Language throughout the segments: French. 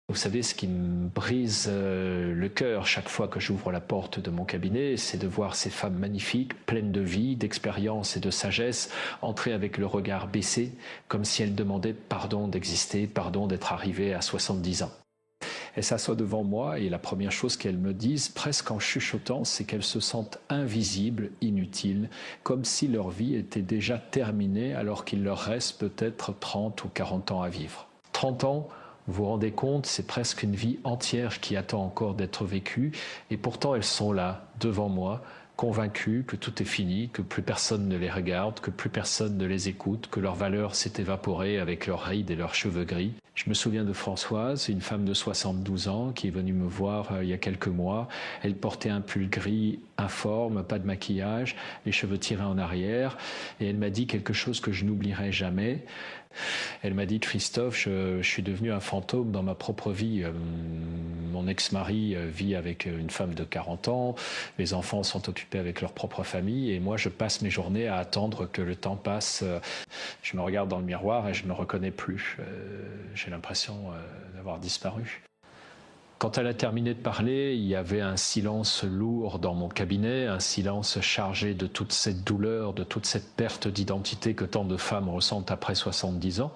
Vous savez, ce qui me brise le cœur chaque fois que j'ouvre la porte de mon cabinet, c'est de voir ces femmes magnifiques, pleines de vie, d'expérience et de sagesse, entrer avec le regard baissé, comme si elles demandaient pardon d'exister, pardon d'être arrivées à 70 ans. Elles s'assoient devant moi et la première chose qu'elles me disent, presque en chuchotant, c'est qu'elles se sentent invisibles, inutiles, comme si leur vie était déjà terminée alors qu'il leur reste peut-être 30 ou 40 ans à vivre. 30 ans, vous vous rendez compte, c'est presque une vie entière qui attend encore d'être vécue et pourtant elles sont là, devant moi, convaincues que tout est fini, que plus personne ne les regarde, que plus personne ne les écoute, que leur valeur s'est évaporée avec leurs rides et leurs cheveux gris. Je me souviens de Françoise, une femme de 72 ans qui est venue me voir il y a quelques mois. Elle portait un pull gris informe, pas de maquillage, les cheveux tirés en arrière et elle m'a dit quelque chose que je n'oublierai jamais. Elle m'a dit, Christophe, je suis devenu un fantôme dans ma propre vie. Mon ex-mari vit avec une femme de 40 ans, mes enfants sont occupés avec leur propre famille et moi je passe mes journées à attendre que le temps passe. Je me regarde dans le miroir et je ne me reconnais plus. J'ai l'impression d'avoir disparu. Quand elle a terminé de parler, il y avait un silence lourd dans mon cabinet, un silence chargé de toute cette douleur, de toute cette perte d'identité que tant de femmes ressentent après 70 ans.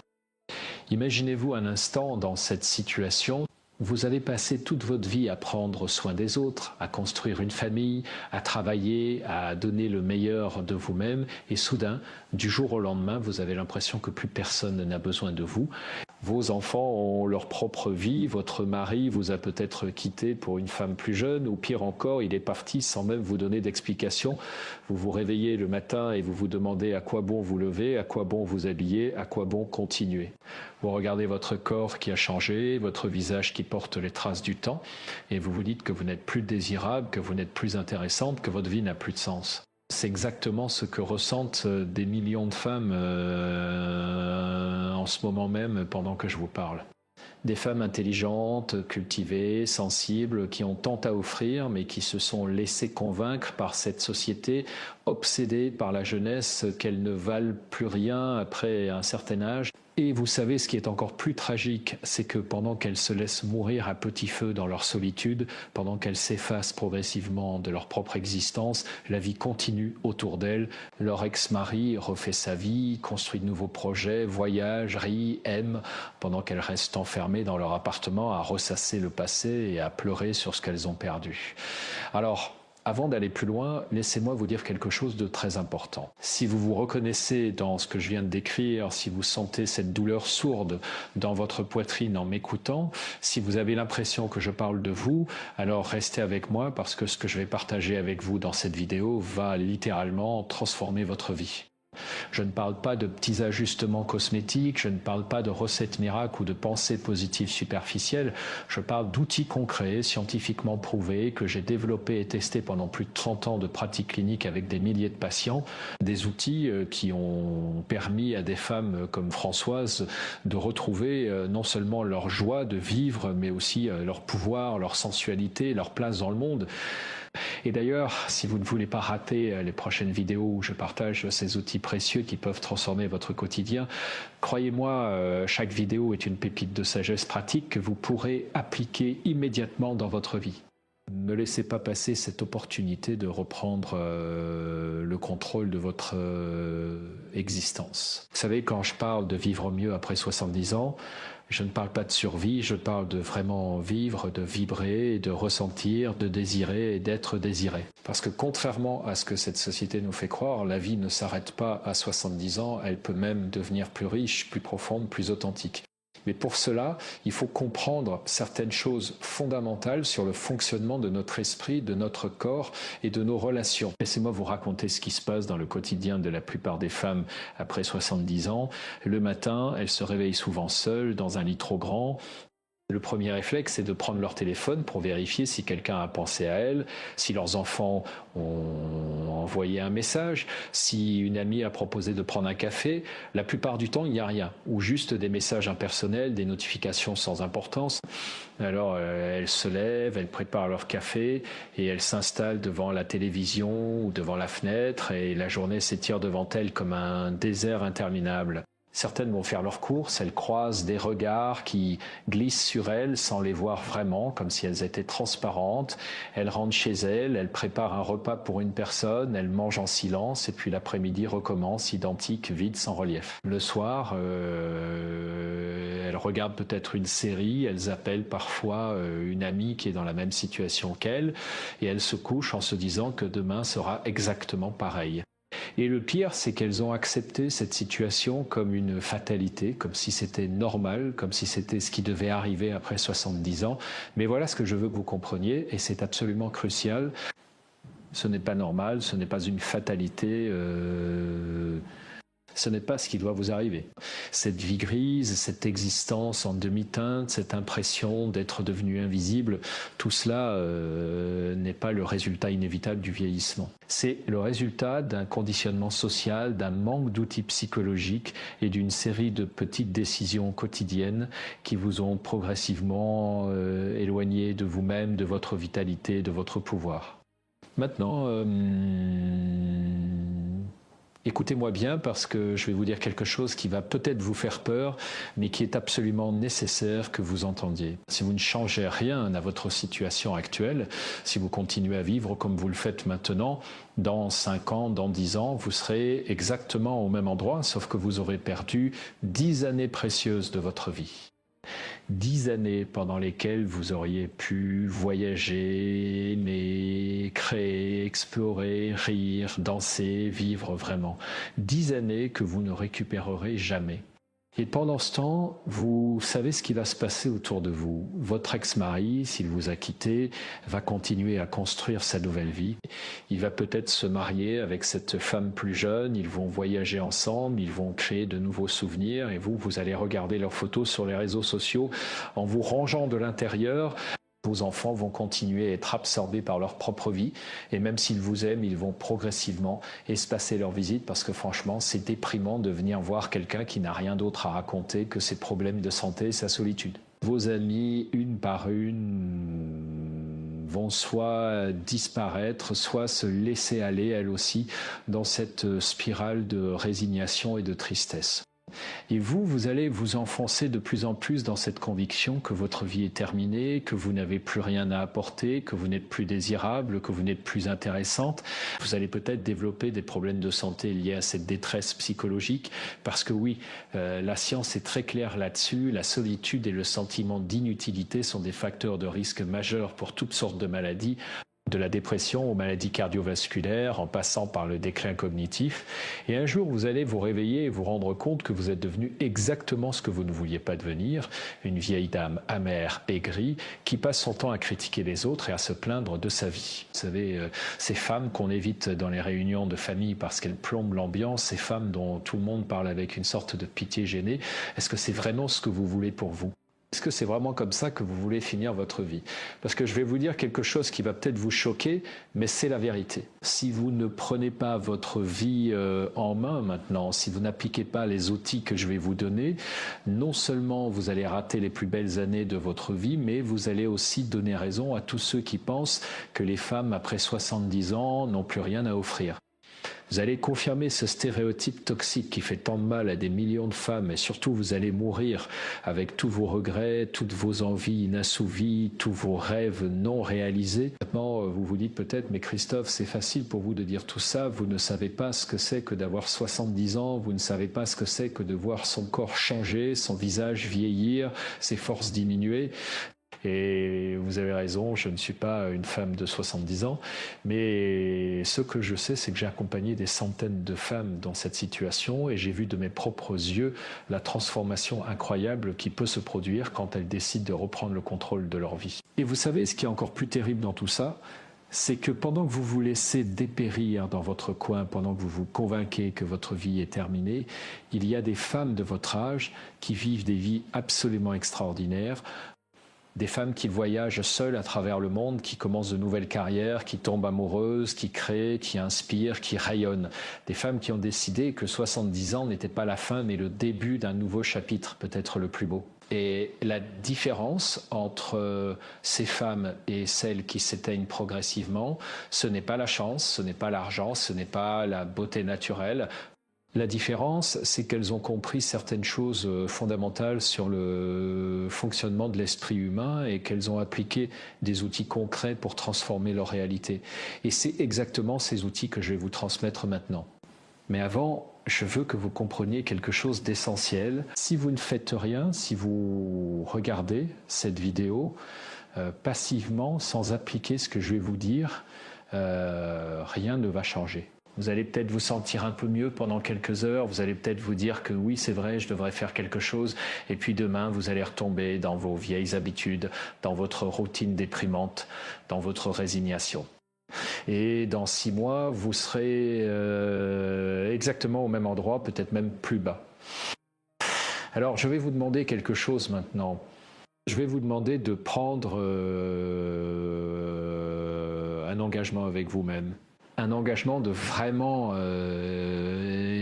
Imaginez-vous un instant dans cette situation. Vous avez passé toute votre vie à prendre soin des autres, à construire une famille, à travailler, à donner le meilleur de vous-même et soudain, du jour au lendemain, vous avez l'impression que plus personne n'a besoin de vous. Vos enfants ont leur propre vie, votre mari vous a peut-être quitté pour une femme plus jeune ou pire encore, il est parti sans même vous donner d'explication. Vous vous réveillez le matin et vous vous demandez à quoi bon vous lever, à quoi bon vous habiller, à quoi bon continuer. Vous regardez votre corps qui a changé, votre visage qui porte les traces du temps et vous vous dites que vous n'êtes plus désirable, que vous n'êtes plus intéressante, que votre vie n'a plus de sens. C'est exactement ce que ressentent des millions de femmes en ce moment même pendant que je vous parle. Des femmes intelligentes, cultivées, sensibles, qui ont tant à offrir, mais qui se sont laissées convaincre par cette société, obsédée par la jeunesse, qu'elles ne valent plus rien après un certain âge. Et vous savez, ce qui est encore plus tragique, c'est que pendant qu'elles se laissent mourir à petit feu dans leur solitude, pendant qu'elles s'effacent progressivement de leur propre existence, la vie continue autour d'elles. Leur ex-mari refait sa vie, construit de nouveaux projets, voyage, rit, aime, pendant qu'elles restent enfermées dans leur appartement à ressasser le passé et à pleurer sur ce qu'elles ont perdu. Alors, avant d'aller plus loin, laissez-moi vous dire quelque chose de très important. Si vous vous reconnaissez dans ce que je viens de décrire, si vous sentez cette douleur sourde dans votre poitrine en m'écoutant, si vous avez l'impression que je parle de vous, alors restez avec moi parce que ce que je vais partager avec vous dans cette vidéo va littéralement transformer votre vie. Je ne parle pas de petits ajustements cosmétiques, je ne parle pas de recettes miracles ou de pensées positives superficielles, je parle d'outils concrets, scientifiquement prouvés, que j'ai développés et testés pendant plus de 30 ans de pratique clinique avec des milliers de patients, des outils qui ont permis à des femmes comme Françoise de retrouver non seulement leur joie de vivre, mais aussi leur pouvoir, leur sensualité, leur place dans le monde. Et d'ailleurs, si vous ne voulez pas rater les prochaines vidéos où je partage ces outils précieux qui peuvent transformer votre quotidien, croyez-moi, chaque vidéo est une pépite de sagesse pratique que vous pourrez appliquer immédiatement dans votre vie. Ne laissez pas passer cette opportunité de reprendre le contrôle de votre existence. Vous savez, quand je parle de vivre mieux après 70 ans, je ne parle pas de survie, je parle de vraiment vivre, de vibrer, de ressentir, de désirer et d'être désiré. Parce que contrairement à ce que cette société nous fait croire, la vie ne s'arrête pas à 70 ans, elle peut même devenir plus riche, plus profonde, plus authentique. Mais pour cela, il faut comprendre certaines choses fondamentales sur le fonctionnement de notre esprit, de notre corps et de nos relations. Laissez-moi vous raconter ce qui se passe dans le quotidien de la plupart des femmes après 70 ans. Le matin, elles se réveillent souvent seules dans un lit trop grand. Le premier réflexe, c'est de prendre leur téléphone pour vérifier si quelqu'un a pensé à elles, si leurs enfants ont envoyé un message, si une amie a proposé de prendre un café. La plupart du temps, il n'y a rien, ou juste des messages impersonnels, des notifications sans importance. Alors, elles se lèvent, elles préparent leur café et elles s'installent devant la télévision ou devant la fenêtre et la journée s'étire devant elles comme un désert interminable. Certaines vont faire leurs courses, elles croisent des regards qui glissent sur elles sans les voir vraiment, comme si elles étaient transparentes. Elles rentrent chez elles, elles préparent un repas pour une personne, elles mangent en silence et puis l'après-midi recommence, identique, vide, sans relief. Le soir, elles regardent peut-être une série, elles appellent parfois une amie qui est dans la même situation qu'elles et elles se couchent en se disant que demain sera exactement pareil. Et le pire, c'est qu'elles ont accepté cette situation comme une fatalité, comme si c'était normal, comme si c'était ce qui devait arriver après 70 ans. Mais voilà ce que je veux que vous compreniez, et c'est absolument crucial. Ce n'est pas normal, ce n'est pas une fatalité. Ce n'est pas ce qui doit vous arriver. Cette vie grise, cette existence en demi-teinte, cette impression d'être devenu invisible, tout cela n'est pas le résultat inévitable du vieillissement. C'est le résultat d'un conditionnement social, d'un manque d'outils psychologiques et d'une série de petites décisions quotidiennes qui vous ont progressivement éloigné de vous-même, de votre vitalité, de votre pouvoir. Maintenant, écoutez-moi bien parce que je vais vous dire quelque chose qui va peut-être vous faire peur, mais qui est absolument nécessaire que vous entendiez. Si vous ne changez rien à votre situation actuelle, si vous continuez à vivre comme vous le faites maintenant, dans 5 ans, dans 10 ans, vous serez exactement au même endroit, sauf que vous aurez perdu 10 années précieuses de votre vie. 10 années pendant lesquelles vous auriez pu voyager, aimer, créer, explorer, rire, danser, vivre vraiment. 10 années que vous ne récupérerez jamais. Et pendant ce temps, vous savez ce qui va se passer autour de vous. Votre ex-mari, s'il vous a quitté, va continuer à construire sa nouvelle vie. Il va peut-être se marier avec cette femme plus jeune, ils vont voyager ensemble, ils vont créer de nouveaux souvenirs et vous allez regarder leurs photos sur les réseaux sociaux en vous rangeant de l'intérieur. Vos enfants vont continuer à être absorbés par leur propre vie et même s'ils vous aiment, ils vont progressivement espacer leur visite parce que franchement, c'est déprimant de venir voir quelqu'un qui n'a rien d'autre à raconter que ses problèmes de santé et sa solitude. Vos amis, une par une, vont soit disparaître, soit se laisser aller, elles aussi, dans cette spirale de résignation et de tristesse. Et vous allez vous enfoncer de plus en plus dans cette conviction que votre vie est terminée, que vous n'avez plus rien à apporter, que vous n'êtes plus désirable, que vous n'êtes plus intéressante. Vous allez peut-être développer des problèmes de santé liés à cette détresse psychologique, parce que oui, la science est très claire là-dessus. La solitude et le sentiment d'inutilité sont des facteurs de risque majeurs pour toutes sortes de maladies, de la dépression aux maladies cardiovasculaires, en passant par le déclin cognitif. Et un jour, vous allez vous réveiller et vous rendre compte que vous êtes devenu exactement ce que vous ne vouliez pas devenir, une vieille dame amère, aigrie, qui passe son temps à critiquer les autres et à se plaindre de sa vie. Vous savez, ces femmes qu'on évite dans les réunions de famille parce qu'elles plombent l'ambiance, ces femmes dont tout le monde parle avec une sorte de pitié gênée, est-ce que c'est vraiment ce que vous voulez pour vous ? Est-ce que c'est vraiment comme ça que vous voulez finir votre vie? Parce que je vais vous dire quelque chose qui va peut-être vous choquer, mais c'est la vérité. Si vous ne prenez pas votre vie en main maintenant, si vous n'appliquez pas les outils que je vais vous donner, non seulement vous allez rater les plus belles années de votre vie, mais vous allez aussi donner raison à tous ceux qui pensent que les femmes après 70 ans n'ont plus rien à offrir. Vous allez confirmer ce stéréotype toxique qui fait tant de mal à des millions de femmes et surtout vous allez mourir avec tous vos regrets, toutes vos envies inassouvies, tous vos rêves non réalisés. Maintenant, vous vous dites peut-être, mais Christophe, c'est facile pour vous de dire tout ça, vous ne savez pas ce que c'est que d'avoir 70 ans, vous ne savez pas ce que c'est que de voir son corps changer, son visage vieillir, ses forces diminuer. Et vous avez raison, je ne suis pas une femme de 70 ans, mais ce que je sais, c'est que j'ai accompagné des centaines de femmes dans cette situation et j'ai vu de mes propres yeux la transformation incroyable qui peut se produire quand elles décident de reprendre le contrôle de leur vie. Et vous savez, ce qui est encore plus terrible dans tout ça, c'est que pendant que vous vous laissez dépérir dans votre coin, pendant que vous vous convainquez que votre vie est terminée, il y a des femmes de votre âge qui vivent des vies absolument extraordinaires, des femmes qui voyagent seules à travers le monde, qui commencent de nouvelles carrières, qui tombent amoureuses, qui créent, qui inspirent, qui rayonnent. Des femmes qui ont décidé que 70 ans n'était pas la fin, mais le début d'un nouveau chapitre, peut-être le plus beau. Et la différence entre ces femmes et celles qui s'éteignent progressivement, ce n'est pas la chance, ce n'est pas l'argent, ce n'est pas la beauté naturelle. La différence, c'est qu'elles ont compris certaines choses fondamentales sur le fonctionnement de l'esprit humain et qu'elles ont appliqué des outils concrets pour transformer leur réalité. Et c'est exactement ces outils que je vais vous transmettre maintenant. Mais avant, je veux que vous compreniez quelque chose d'essentiel. Si vous ne faites rien, si vous regardez cette vidéo passivement, sans appliquer ce que je vais vous dire, rien ne va changer. Vous allez peut-être vous sentir un peu mieux pendant quelques heures, vous allez peut-être vous dire que oui, c'est vrai, je devrais faire quelque chose, et puis demain, vous allez retomber dans vos vieilles habitudes, dans votre routine déprimante, dans votre résignation. Et dans 6 mois, vous serez exactement au même endroit, peut-être même plus bas. Alors, je vais vous demander quelque chose maintenant. Je vais vous demander de prendre un engagement avec vous-même. Un engagement de vraiment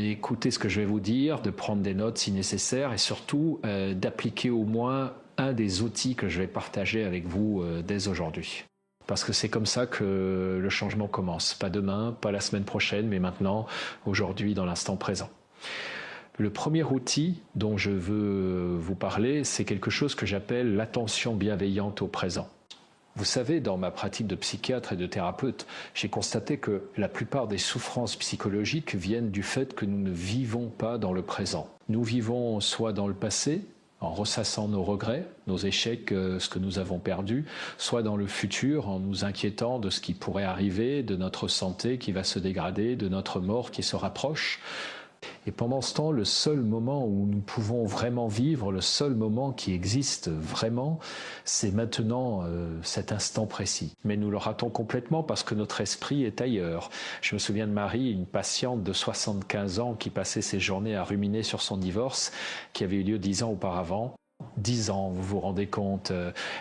écouter ce que je vais vous dire, de prendre des notes si nécessaire et surtout d'appliquer au moins un des outils que je vais partager avec vous dès aujourd'hui. Parce que c'est comme ça que le changement commence. Pas demain, pas la semaine prochaine, mais maintenant, aujourd'hui, dans l'instant présent. Le premier outil dont je veux vous parler, c'est quelque chose que j'appelle l'attention bienveillante au présent. Vous savez, dans ma pratique de psychiatre et de thérapeute, j'ai constaté que la plupart des souffrances psychologiques viennent du fait que nous ne vivons pas dans le présent. Nous vivons soit dans le passé, en ressassant nos regrets, nos échecs, ce que nous avons perdu, soit dans le futur, en nous inquiétant de ce qui pourrait arriver, de notre santé qui va se dégrader, de notre mort qui se rapproche. Et pendant ce temps, le seul moment où nous pouvons vraiment vivre, le seul moment qui existe vraiment, c'est maintenant cet instant précis. Mais nous le ratons complètement parce que notre esprit est ailleurs. Je me souviens de Marie, une patiente de 75 ans qui passait ses journées à ruminer sur son divorce, qui avait eu lieu 10 ans auparavant. 10 ans, vous vous rendez compte,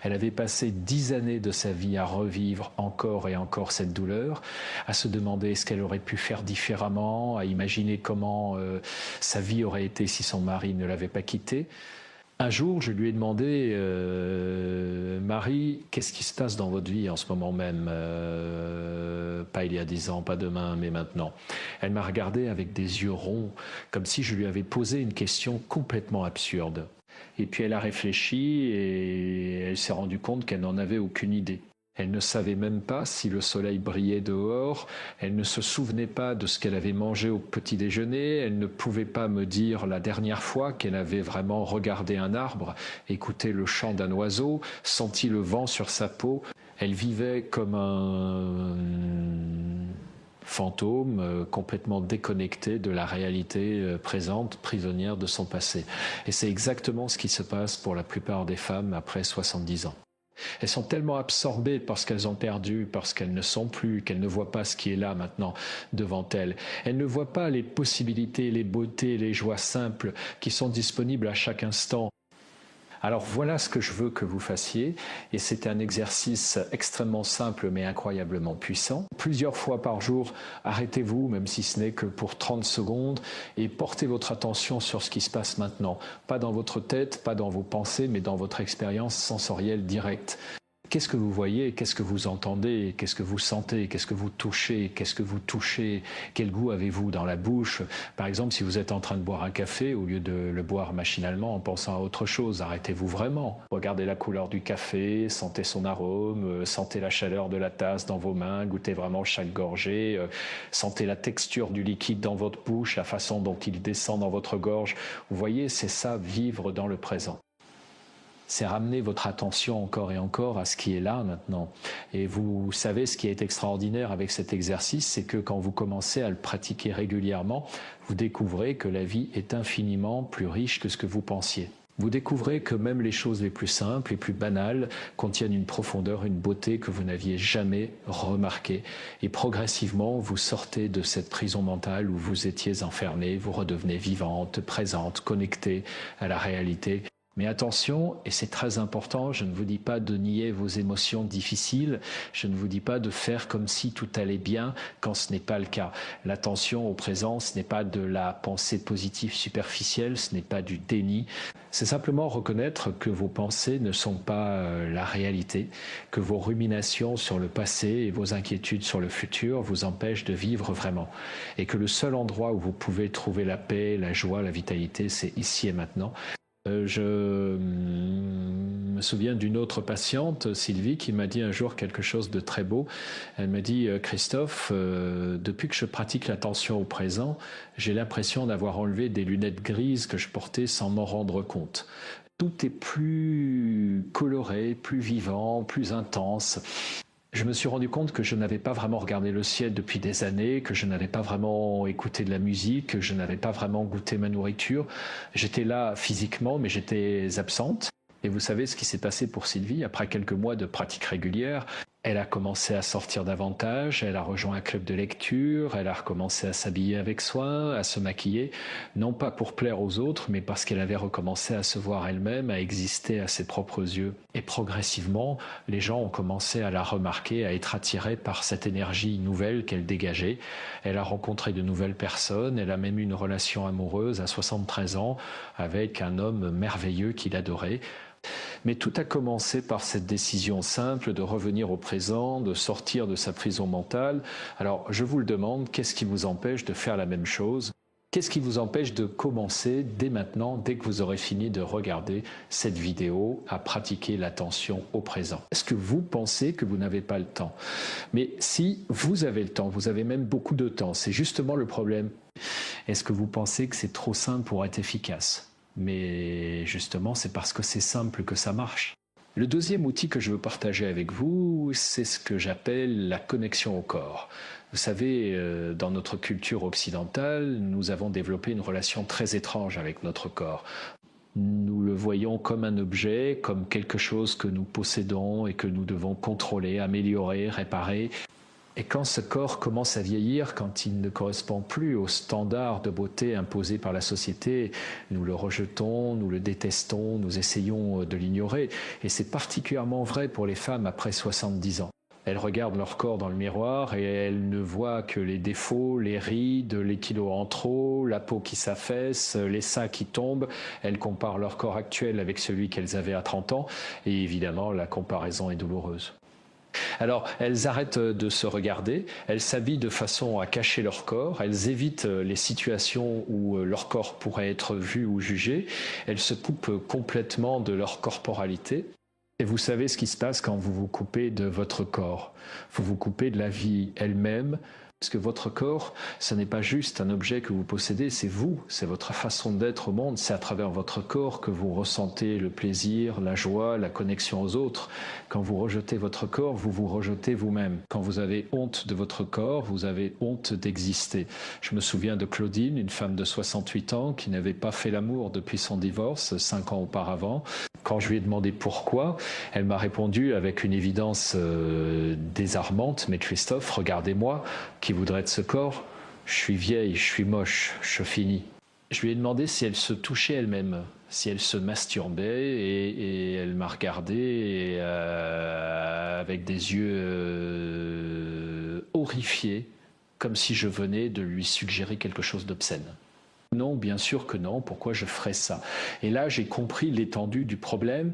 elle avait passé 10 années de sa vie à revivre encore et encore cette douleur, à se demander ce qu'elle aurait pu faire différemment, à imaginer comment sa vie aurait été si son mari ne l'avait pas quittée. Un jour, je lui ai demandé, Marie, qu'est-ce qui se passe dans votre vie en ce moment même? Pas il y a 10 ans, pas demain, mais maintenant. Elle m'a regardé avec des yeux ronds, comme si je lui avais posé une question complètement absurde. Et puis elle a réfléchi et elle s'est rendue compte qu'elle n'en avait aucune idée. Elle ne savait même pas si le soleil brillait dehors, elle ne se souvenait pas de ce qu'elle avait mangé au petit déjeuner, elle ne pouvait pas me dire la dernière fois qu'elle avait vraiment regardé un arbre, écouté le chant d'un oiseau, senti le vent sur sa peau. Elle vivait comme un fantôme, complètement déconnecté de la réalité présente, prisonnière de son passé. Et c'est exactement ce qui se passe pour la plupart des femmes après 70 ans. Elles sont tellement absorbées par ce qu'elles ont perdu, parce qu'elles ne sont plus, qu'elles ne voient pas ce qui est là maintenant devant elles. Elles ne voient pas les possibilités, les beautés, les joies simples qui sont disponibles à chaque instant. Alors voilà ce que je veux que vous fassiez, et c'est un exercice extrêmement simple mais incroyablement puissant. Plusieurs fois par jour, arrêtez-vous, même si ce n'est que pour 30 secondes, et portez votre attention sur ce qui se passe maintenant. Pas dans votre tête, pas dans vos pensées, mais dans votre expérience sensorielle directe. Qu'est-ce que vous voyez? Qu'est-ce que vous entendez? Qu'est-ce que vous sentez? Qu'est-ce que vous touchez? Qu'est-ce que vous touchez? Quel goût avez-vous dans la bouche? Par exemple, si vous êtes en train de boire un café, au lieu de le boire machinalement en pensant à autre chose, arrêtez-vous vraiment. Regardez la couleur du café, sentez son arôme, sentez la chaleur de la tasse dans vos mains, goûtez vraiment chaque gorgée, sentez la texture du liquide dans votre bouche, la façon dont il descend dans votre gorge. Vous voyez, c'est ça, vivre dans le présent. C'est ramener votre attention encore et encore à ce qui est là maintenant. Et vous savez, ce qui est extraordinaire avec cet exercice, c'est que quand vous commencez à le pratiquer régulièrement, vous découvrez que la vie est infiniment plus riche que ce que vous pensiez. Vous découvrez que même les choses les plus simples, les plus banales, contiennent une profondeur, une beauté que vous n'aviez jamais remarquée. Et progressivement, vous sortez de cette prison mentale où vous étiez enfermé, vous redevenez vivante, présente, connectée à la réalité. Mais attention, et c'est très important, je ne vous dis pas de nier vos émotions difficiles, je ne vous dis pas de faire comme si tout allait bien quand ce n'est pas le cas. L'attention au présent, ce n'est pas de la pensée positive superficielle, ce n'est pas du déni, c'est simplement reconnaître que vos pensées ne sont pas la réalité, que vos ruminations sur le passé et vos inquiétudes sur le futur vous empêchent de vivre vraiment. Et que le seul endroit où vous pouvez trouver la paix, la joie, la vitalité, c'est ici et maintenant. Je me souviens d'une autre patiente, Sylvie, qui m'a dit un jour quelque chose de très beau. Elle m'a dit, Christophe, depuis que je pratique l'attention au présent, j'ai l'impression d'avoir enlevé des lunettes grises que je portais sans m'en rendre compte. Tout est plus coloré, plus vivant, plus intense. Je me suis rendu compte que je n'avais pas vraiment regardé le ciel depuis des années, que je n'avais pas vraiment écouté de la musique, que je n'avais pas vraiment goûté ma nourriture. J'étais là physiquement, mais j'étais absente. Et vous savez ce qui s'est passé pour Sylvie après quelques mois de pratique régulière? Elle a commencé à sortir davantage, elle a rejoint un club de lecture, elle a recommencé à s'habiller avec soin, à se maquiller, non pas pour plaire aux autres, mais parce qu'elle avait recommencé à se voir elle-même, à exister à ses propres yeux. Et progressivement, les gens ont commencé à la remarquer, à être attirés par cette énergie nouvelle qu'elle dégageait. Elle a rencontré de nouvelles personnes, elle a même eu une relation amoureuse à 73 ans avec un homme merveilleux qu'il adorait. Mais tout a commencé par cette décision simple de revenir au présent, de sortir de sa prison mentale. Alors, je vous le demande, qu'est-ce qui vous empêche de faire la même chose? Qu'est-ce qui vous empêche de commencer dès maintenant, dès que vous aurez fini de regarder cette vidéo, à pratiquer l'attention au présent? Est-ce que vous pensez que vous n'avez pas le temps? Mais si vous avez le temps, vous avez même beaucoup de temps, c'est justement le problème. Est-ce que vous pensez que c'est trop simple pour être efficace? Mais justement, c'est parce que c'est simple que ça marche. Le deuxième outil que je veux partager avec vous, c'est ce que j'appelle la connexion au corps. Vous savez, dans notre culture occidentale, nous avons développé une relation très étrange avec notre corps. Nous le voyons comme un objet, comme quelque chose que nous possédons et que nous devons contrôler, améliorer, réparer. Et quand ce corps commence à vieillir, quand il ne correspond plus aux standards de beauté imposés par la société, nous le rejetons, nous le détestons, nous essayons de l'ignorer. Et c'est particulièrement vrai pour les femmes après 70 ans. Elles regardent leur corps dans le miroir et elles ne voient que les défauts, les rides, les kilos en trop, la peau qui s'affaisse, les seins qui tombent. Elles comparent leur corps actuel avec celui qu'elles avaient à 30 ans et évidemment la comparaison est douloureuse. Alors, elles arrêtent de se regarder, elles s'habillent de façon à cacher leur corps, elles évitent les situations où leur corps pourrait être vu ou jugé, elles se coupent complètement de leur corporalité. Et vous savez ce qui se passe quand vous vous coupez de votre corps. Vous vous coupez de la vie elle-même, parce que votre corps, ce n'est pas juste un objet que vous possédez, c'est vous, c'est votre façon d'être au monde, c'est à travers votre corps que vous ressentez le plaisir, la joie, la connexion aux autres. Quand vous rejetez votre corps, vous vous rejetez vous-même. Quand vous avez honte de votre corps, vous avez honte d'exister. Je me souviens de Claudine, une femme de 68 ans qui n'avait pas fait l'amour depuis son divorce 5 ans auparavant. Quand je lui ai demandé pourquoi, elle m'a répondu avec une évidence désarmante, mais Christophe, regardez-moi, qui voudrait de ce corps? Je suis vieille, je suis moche, je finis. Je lui ai demandé si elle se touchait elle-même, si elle se masturbait, et elle m'a regardé avec des yeux horrifiés, comme si je venais de lui suggérer quelque chose d'obscène. Non, bien sûr que non, pourquoi je ferais ça? Et là, j'ai compris l'étendue du problème.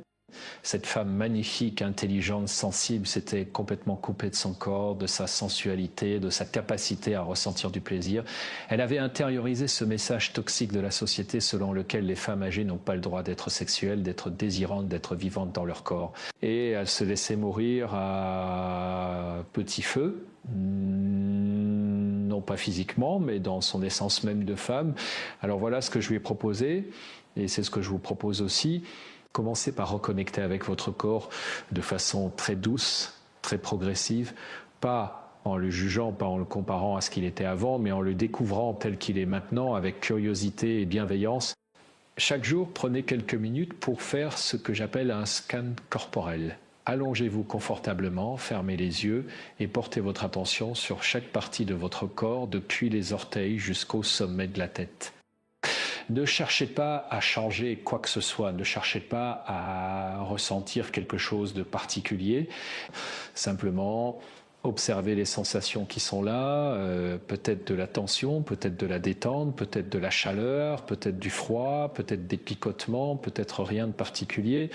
Cette femme magnifique, intelligente, sensible, s'était complètement coupée de son corps, de sa sensualité, de sa capacité à ressentir du plaisir. Elle avait intériorisé ce message toxique de la société selon lequel les femmes âgées n'ont pas le droit d'être sexuelles, d'être désirantes, d'être vivantes dans leur corps. Et elle se laissait mourir à petit feu, non pas physiquement, mais dans son essence même de femme. Alors voilà ce que je lui ai proposé, et c'est ce que je vous propose aussi. Commencez par reconnecter avec votre corps de façon très douce, très progressive, pas en le jugeant, pas en le comparant à ce qu'il était avant, mais en le découvrant tel qu'il est maintenant, avec curiosité et bienveillance. Chaque jour, prenez quelques minutes pour faire ce que j'appelle un scan corporel. Allongez-vous confortablement, fermez les yeux et portez votre attention sur chaque partie de votre corps, depuis les orteils jusqu'au sommet de la tête. Ne cherchez pas à changer quoi que ce soit, ne cherchez pas à ressentir quelque chose de particulier. Simplement, observez les sensations qui sont là, peut-être de la tension, peut-être de la détente, peut-être de la chaleur, peut-être du froid, peut-être des picotements, peut-être rien de particulier.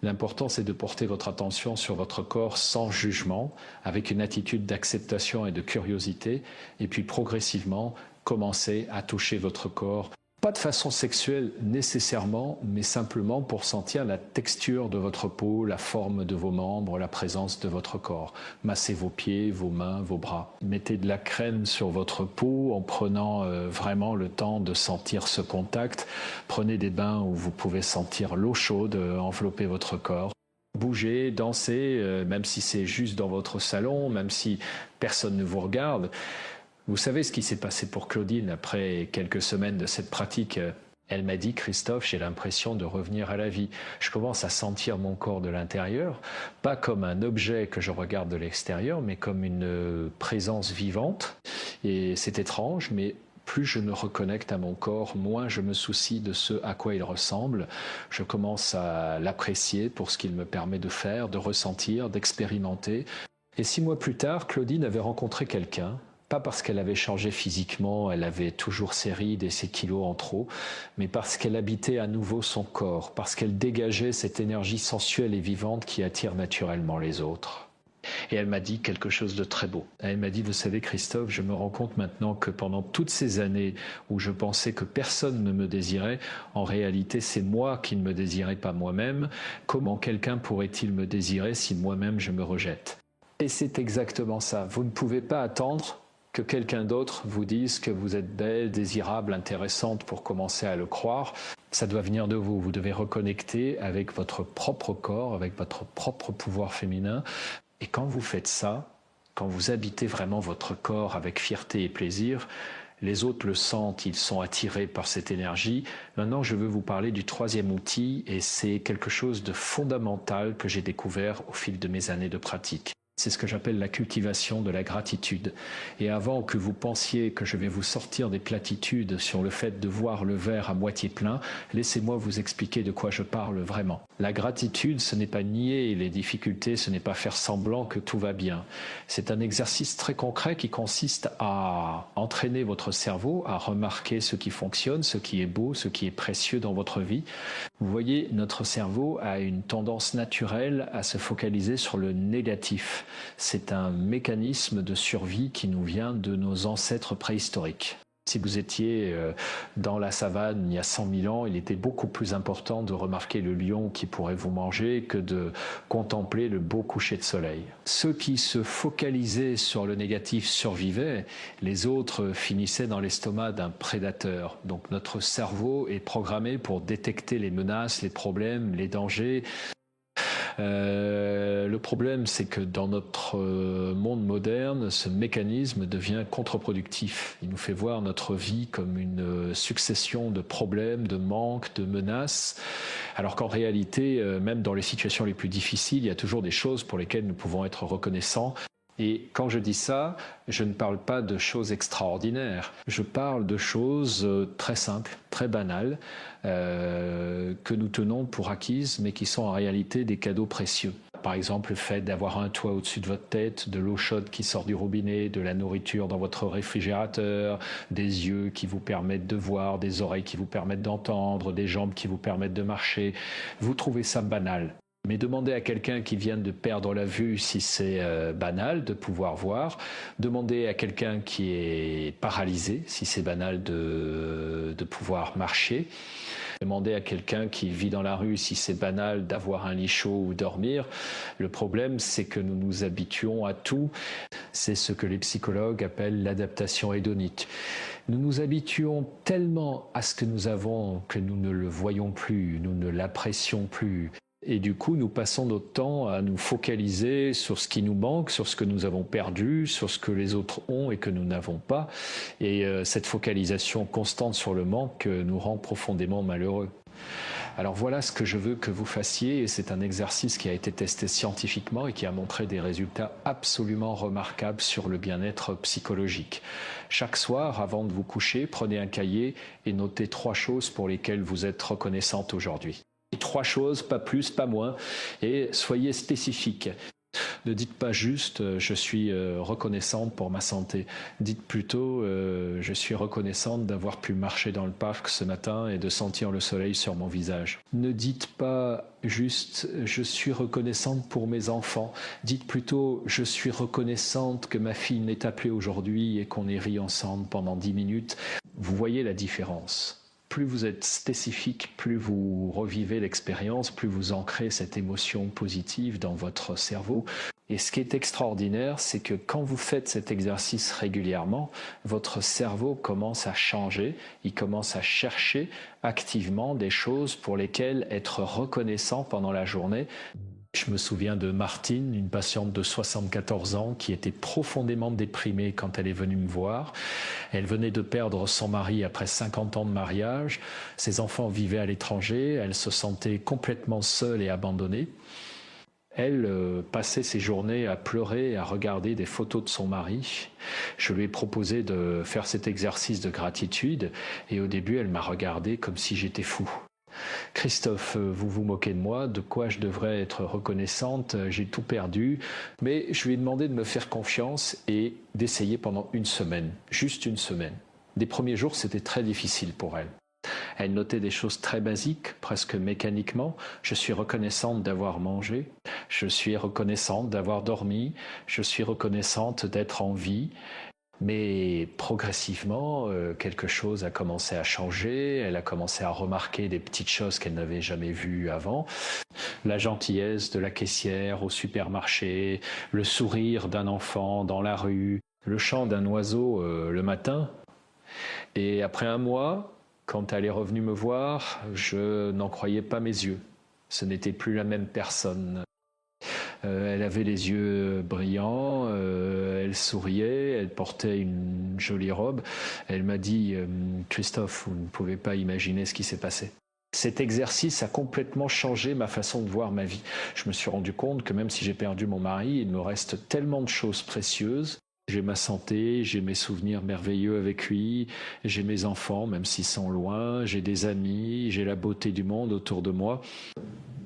L'important, c'est de porter votre attention sur votre corps sans jugement, avec une attitude d'acceptation et de curiosité, et puis progressivement, commencer à toucher votre corps. Pas de façon sexuelle nécessairement, mais simplement pour sentir la texture de votre peau, la forme de vos membres, la présence de votre corps. Massez vos pieds, vos mains, vos bras. Mettez de la crème sur votre peau en prenant vraiment le temps de sentir ce contact. Prenez des bains où vous pouvez sentir l'eau chaude envelopper votre corps. Bougez, dansez, même si c'est juste dans votre salon, même si personne ne vous regarde. Vous savez ce qui s'est passé pour Claudine après quelques semaines de cette pratique? Elle m'a dit, Christophe, j'ai l'impression de revenir à la vie. Je commence à sentir mon corps de l'intérieur, pas comme un objet que je regarde de l'extérieur, mais comme une présence vivante. Et c'est étrange, mais plus je me reconnecte à mon corps, moins je me soucie de ce à quoi il ressemble. Je commence à l'apprécier pour ce qu'il me permet de faire, de ressentir, d'expérimenter. Et 6 mois plus tard, Claudine avait rencontré quelqu'un. Pas parce qu'elle avait changé physiquement, elle avait toujours ses rides et ses kilos en trop, mais parce qu'elle habitait à nouveau son corps, parce qu'elle dégageait cette énergie sensuelle et vivante qui attire naturellement les autres. Et elle m'a dit quelque chose de très beau. Elle m'a dit, vous savez Christophe, je me rends compte maintenant que pendant toutes ces années où je pensais que personne ne me désirait, en réalité c'est moi qui ne me désirais pas moi-même. Comment quelqu'un pourrait-il me désirer si moi-même je me rejette? Et c'est exactement ça. Vous ne pouvez pas attendre que quelqu'un d'autre vous dise que vous êtes belle, désirable, intéressante pour commencer à le croire. Ça doit venir de vous. Vous devez reconnecter avec votre propre corps, avec votre propre pouvoir féminin. Et quand vous faites ça, quand vous habitez vraiment votre corps avec fierté et plaisir, les autres le sentent, ils sont attirés par cette énergie. Maintenant, je veux vous parler du 3e outil et c'est quelque chose de fondamental que j'ai découvert au fil de mes années de pratique. C'est ce que j'appelle la cultivation de la gratitude. Et avant que vous pensiez que je vais vous sortir des platitudes sur le fait de voir le verre à moitié plein, laissez-moi vous expliquer de quoi je parle vraiment. La gratitude, ce n'est pas nier les difficultés, ce n'est pas faire semblant que tout va bien. C'est un exercice très concret qui consiste à entraîner votre cerveau, à remarquer ce qui fonctionne, ce qui est beau, ce qui est précieux dans votre vie. Vous voyez, notre cerveau a une tendance naturelle à se focaliser sur le négatif. C'est un mécanisme de survie qui nous vient de nos ancêtres préhistoriques. Si vous étiez dans la savane il y a 100 000 ans, il était beaucoup plus important de remarquer le lion qui pourrait vous manger que de contempler le beau coucher de soleil. Ceux qui se focalisaient sur le négatif survivaient, les autres finissaient dans l'estomac d'un prédateur. Donc notre cerveau est programmé pour détecter les menaces, les problèmes, les dangers. Le problème, c'est que dans notre monde moderne, ce mécanisme devient contre-productif. Il nous fait voir notre vie comme une succession de problèmes, de manques, de menaces, alors qu'en réalité, même dans les situations les plus difficiles, il y a toujours des choses pour lesquelles nous pouvons être reconnaissants. Et quand je dis ça, je ne parle pas de choses extraordinaires. Je parle de choses très simples, très banales, que nous tenons pour acquises, mais qui sont en réalité des cadeaux précieux. Par exemple, le fait d'avoir un toit au-dessus de votre tête, de l'eau chaude qui sort du robinet, de la nourriture dans votre réfrigérateur, des yeux qui vous permettent de voir, des oreilles qui vous permettent d'entendre, des jambes qui vous permettent de marcher. Vous trouvez ça banal. Mais demandez à quelqu'un qui vient de perdre la vue si c'est banal de pouvoir voir. Demandez à quelqu'un qui est paralysé si c'est banal de pouvoir marcher. Demandez à quelqu'un qui vit dans la rue si c'est banal d'avoir un lit chaud ou dormir. Le problème, c'est que nous nous habituons à tout. C'est ce que les psychologues appellent l'adaptation hédonique. Nous nous habituons tellement à ce que nous avons que nous ne le voyons plus, nous ne l'apprécions plus. Et du coup, nous passons notre temps à nous focaliser sur ce qui nous manque, sur ce que nous avons perdu, sur ce que les autres ont et que nous n'avons pas. Et cette focalisation constante sur le manque nous rend profondément malheureux. Alors voilà ce que je veux que vous fassiez, et c'est un exercice qui a été testé scientifiquement et qui a montré des résultats absolument remarquables sur le bien-être psychologique. Chaque soir, avant de vous coucher, prenez un cahier et notez 3 choses pour lesquelles vous êtes reconnaissante aujourd'hui. 3 choses, pas plus, pas moins, et soyez spécifiques. Ne dites pas juste je suis reconnaissante pour ma santé. Dites plutôt je suis reconnaissante d'avoir pu marcher dans le parc ce matin et de sentir le soleil sur mon visage. Ne dites pas juste je suis reconnaissante pour mes enfants. Dites plutôt je suis reconnaissante que ma fille m'ait appelée aujourd'hui et qu'on ait ri ensemble pendant 10 minutes. Vous voyez la différence. Plus vous êtes spécifique, plus vous revivez l'expérience, plus vous ancrez cette émotion positive dans votre cerveau. Et ce qui est extraordinaire, c'est que quand vous faites cet exercice régulièrement, votre cerveau commence à changer, il commence à chercher activement des choses pour lesquelles être reconnaissant pendant la journée. Je me souviens de Martine, une patiente de 74 ans qui était profondément déprimée quand elle est venue me voir. Elle venait de perdre son mari après 50 ans de mariage. Ses enfants vivaient à l'étranger. Elle se sentait complètement seule et abandonnée. Elle passait ses journées à pleurer et à regarder des photos de son mari. Je lui ai proposé de faire cet exercice de gratitude et au début, elle m'a regardé comme si j'étais fou. Christophe, vous vous moquez de moi, de quoi je devrais être reconnaissante, j'ai tout perdu. Mais je lui ai demandé de me faire confiance et d'essayer pendant une semaine, juste une semaine. Des premiers jours, c'était très difficile pour elle. Elle notait des choses très basiques, presque mécaniquement. Je suis reconnaissante d'avoir mangé, je suis reconnaissante d'avoir dormi, je suis reconnaissante d'être en vie. Mais progressivement, quelque chose a commencé à changer, elle a commencé à remarquer des petites choses qu'elle n'avait jamais vues avant. La gentillesse de la caissière au supermarché, le sourire d'un enfant dans la rue, le chant d'un oiseau le matin. Et après un mois, quand elle est revenue me voir, je n'en croyais pas mes yeux. Ce n'était plus la même personne. Elle avait les yeux brillants, elle souriait, elle portait une jolie robe. Elle m'a dit « Christophe, vous ne pouvez pas imaginer ce qui s'est passé ». Cet exercice a complètement changé ma façon de voir ma vie. Je me suis rendu compte que même si j'ai perdu mon mari, il me reste tellement de choses précieuses. J'ai ma santé, j'ai mes souvenirs merveilleux avec lui, j'ai mes enfants, même s'ils sont loin, j'ai des amis, j'ai la beauté du monde autour de moi.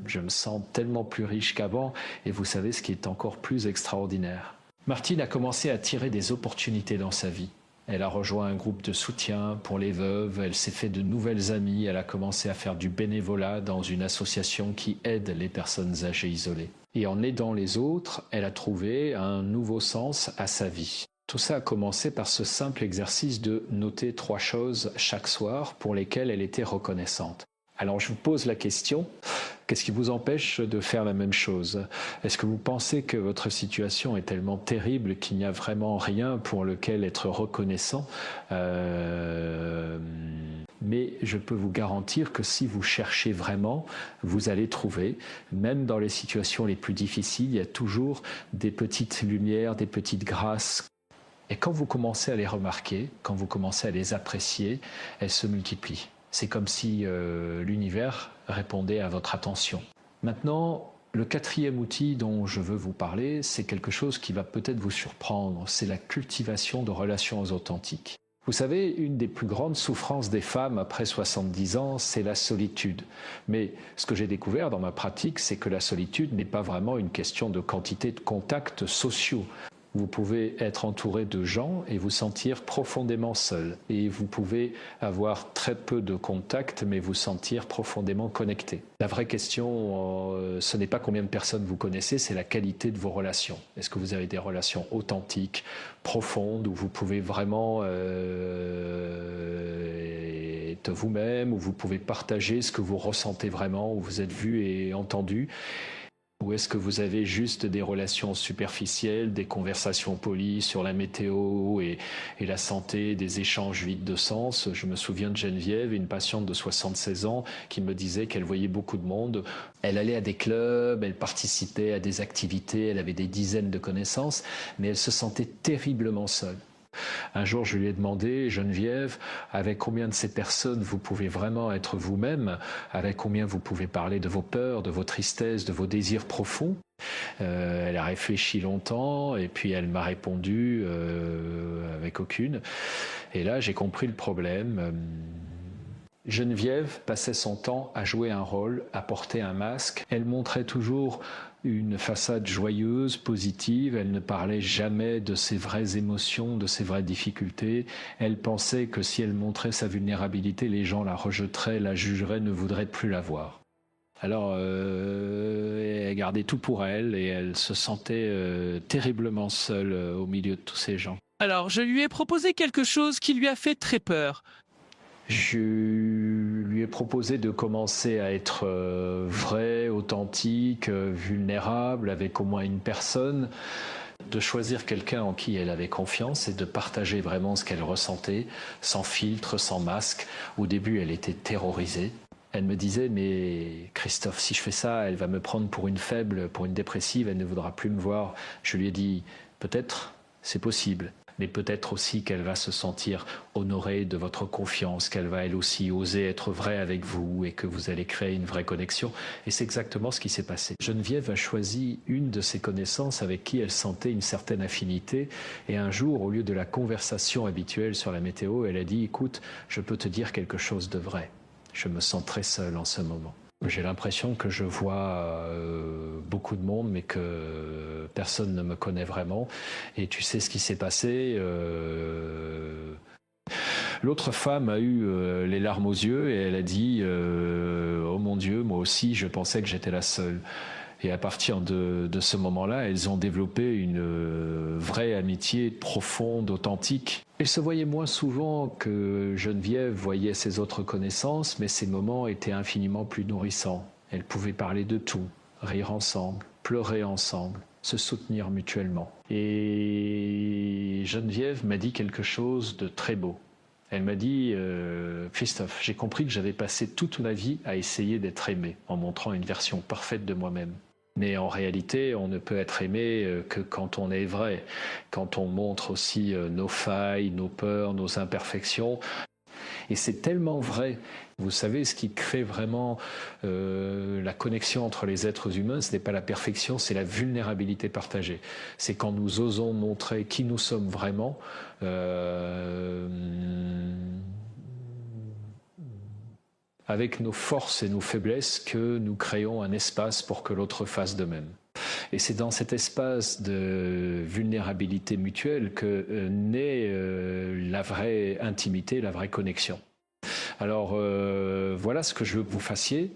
Je me sens tellement plus riche qu'avant, et vous savez ce qui est encore plus extraordinaire. Martine a commencé à tirer des opportunités dans sa vie. Elle a rejoint un groupe de soutien pour les veuves, elle s'est fait de nouvelles amies, elle a commencé à faire du bénévolat dans une association qui aide les personnes âgées isolées. Et en aidant les autres, elle a trouvé un nouveau sens à sa vie. Tout ça a commencé par ce simple exercice de noter 3 choses chaque soir pour lesquelles elle était reconnaissante. Alors je vous pose la question, qu'est-ce qui vous empêche de faire la même chose? Est-ce que vous pensez que votre situation est tellement terrible qu'il n'y a vraiment rien pour lequel être reconnaissant? Mais je peux vous garantir que si vous cherchez vraiment, vous allez trouver, même dans les situations les plus difficiles, il y a toujours des petites lumières, des petites grâces. Et quand vous commencez à les remarquer, quand vous commencez à les apprécier, elles se multiplient. C'est comme si l'univers répondait à votre attention. Maintenant, le 4e outil dont je veux vous parler, c'est quelque chose qui va peut-être vous surprendre. C'est la cultivation de relations authentiques. Vous savez, une des plus grandes souffrances des femmes après 70 ans, c'est la solitude. Mais ce que j'ai découvert dans ma pratique, c'est que la solitude n'est pas vraiment une question de quantité de contacts sociaux. Vous pouvez être entouré de gens et vous sentir profondément seul. Et vous pouvez avoir très peu de contacts, mais vous sentir profondément connecté. La vraie question, ce n'est pas combien de personnes vous connaissez, c'est la qualité de vos relations. Est-ce que vous avez des relations authentiques, profondes, où vous pouvez vraiment être vous-même, où vous pouvez partager ce que vous ressentez vraiment, où vous êtes vu et entendu? Ou est-ce que vous avez juste des relations superficielles, des conversations polies sur la météo et la santé, des échanges vides de sens? Je me souviens de Geneviève, une patiente de 76 ans, qui me disait qu'elle voyait beaucoup de monde. Elle allait à des clubs, elle participait à des activités, elle avait des dizaines de connaissances, mais elle se sentait terriblement seule. Un jour, je lui ai demandé, Geneviève, avec combien de ces personnes vous pouvez vraiment être vous-même, avec combien vous pouvez parler de vos peurs, de vos tristesses, de vos désirs profonds. Elle a réfléchi longtemps et puis elle m'a répondu avec aucune. Et là, j'ai compris le problème. Geneviève passait son temps à jouer un rôle, à porter un masque. Elle montrait toujours une façade joyeuse, positive. Elle ne parlait jamais de ses vraies émotions, de ses vraies difficultés. Elle pensait que si elle montrait sa vulnérabilité, les gens la rejetteraient, la jugeraient, ne voudraient plus la voir. Alors, elle gardait tout pour elle et elle se sentait terriblement seule au milieu de tous ces gens. Alors, je lui ai proposé quelque chose qui lui a fait très peur. Je lui ai proposé de commencer à être vrai, authentique, vulnérable avec au moins une personne, de choisir quelqu'un en qui elle avait confiance et de partager vraiment ce qu'elle ressentait, sans filtre, sans masque. Au début, elle était terrorisée. Elle me disait, mais Christophe, si je fais ça, elle va me prendre pour une faible, pour une dépressive, elle ne voudra plus me voir. Je lui ai dit, peut-être, c'est possible. Mais peut-être aussi qu'elle va se sentir honorée de votre confiance, qu'elle va elle aussi oser être vraie avec vous et que vous allez créer une vraie connexion. Et c'est exactement ce qui s'est passé. Geneviève a choisi une de ses connaissances avec qui elle sentait une certaine affinité. Et un jour, au lieu de la conversation habituelle sur la météo, elle a dit, écoute, je peux te dire quelque chose de vrai. Je me sens très seul en ce moment. J'ai l'impression que je vois beaucoup de monde, mais que personne ne me connaît vraiment. Et tu sais ce qui s'est passé L'autre femme a eu les larmes aux yeux et elle a dit oh mon Dieu, moi aussi, je pensais que j'étais la seule. Et à partir de ce moment-là, elles ont développé une vraie amitié profonde, authentique. Elles se voyaient moins souvent que Geneviève voyait ses autres connaissances, mais ces moments étaient infiniment plus nourrissants. Elles pouvaient parler de tout, rire ensemble, pleurer ensemble, se soutenir mutuellement. Et Geneviève m'a dit quelque chose de très beau. Elle m'a dit Christophe, j'ai compris que j'avais passé toute ma vie à essayer d'être aimé, en montrant une version parfaite de moi-même. Mais en réalité, on ne peut être aimé que quand on est vrai, quand on montre aussi nos failles, nos peurs, nos imperfections. Et c'est tellement vrai. Vous savez, ce qui crée vraiment la connexion entre les êtres humains, ce n'est pas la perfection, c'est la vulnérabilité partagée. C'est quand nous osons montrer qui nous sommes vraiment. Avec nos forces et nos faiblesses, que nous créons un espace pour que l'autre fasse de même. Et c'est dans cet espace de vulnérabilité mutuelle que naît la vraie intimité, la vraie connexion. Alors voilà ce que je veux que vous fassiez.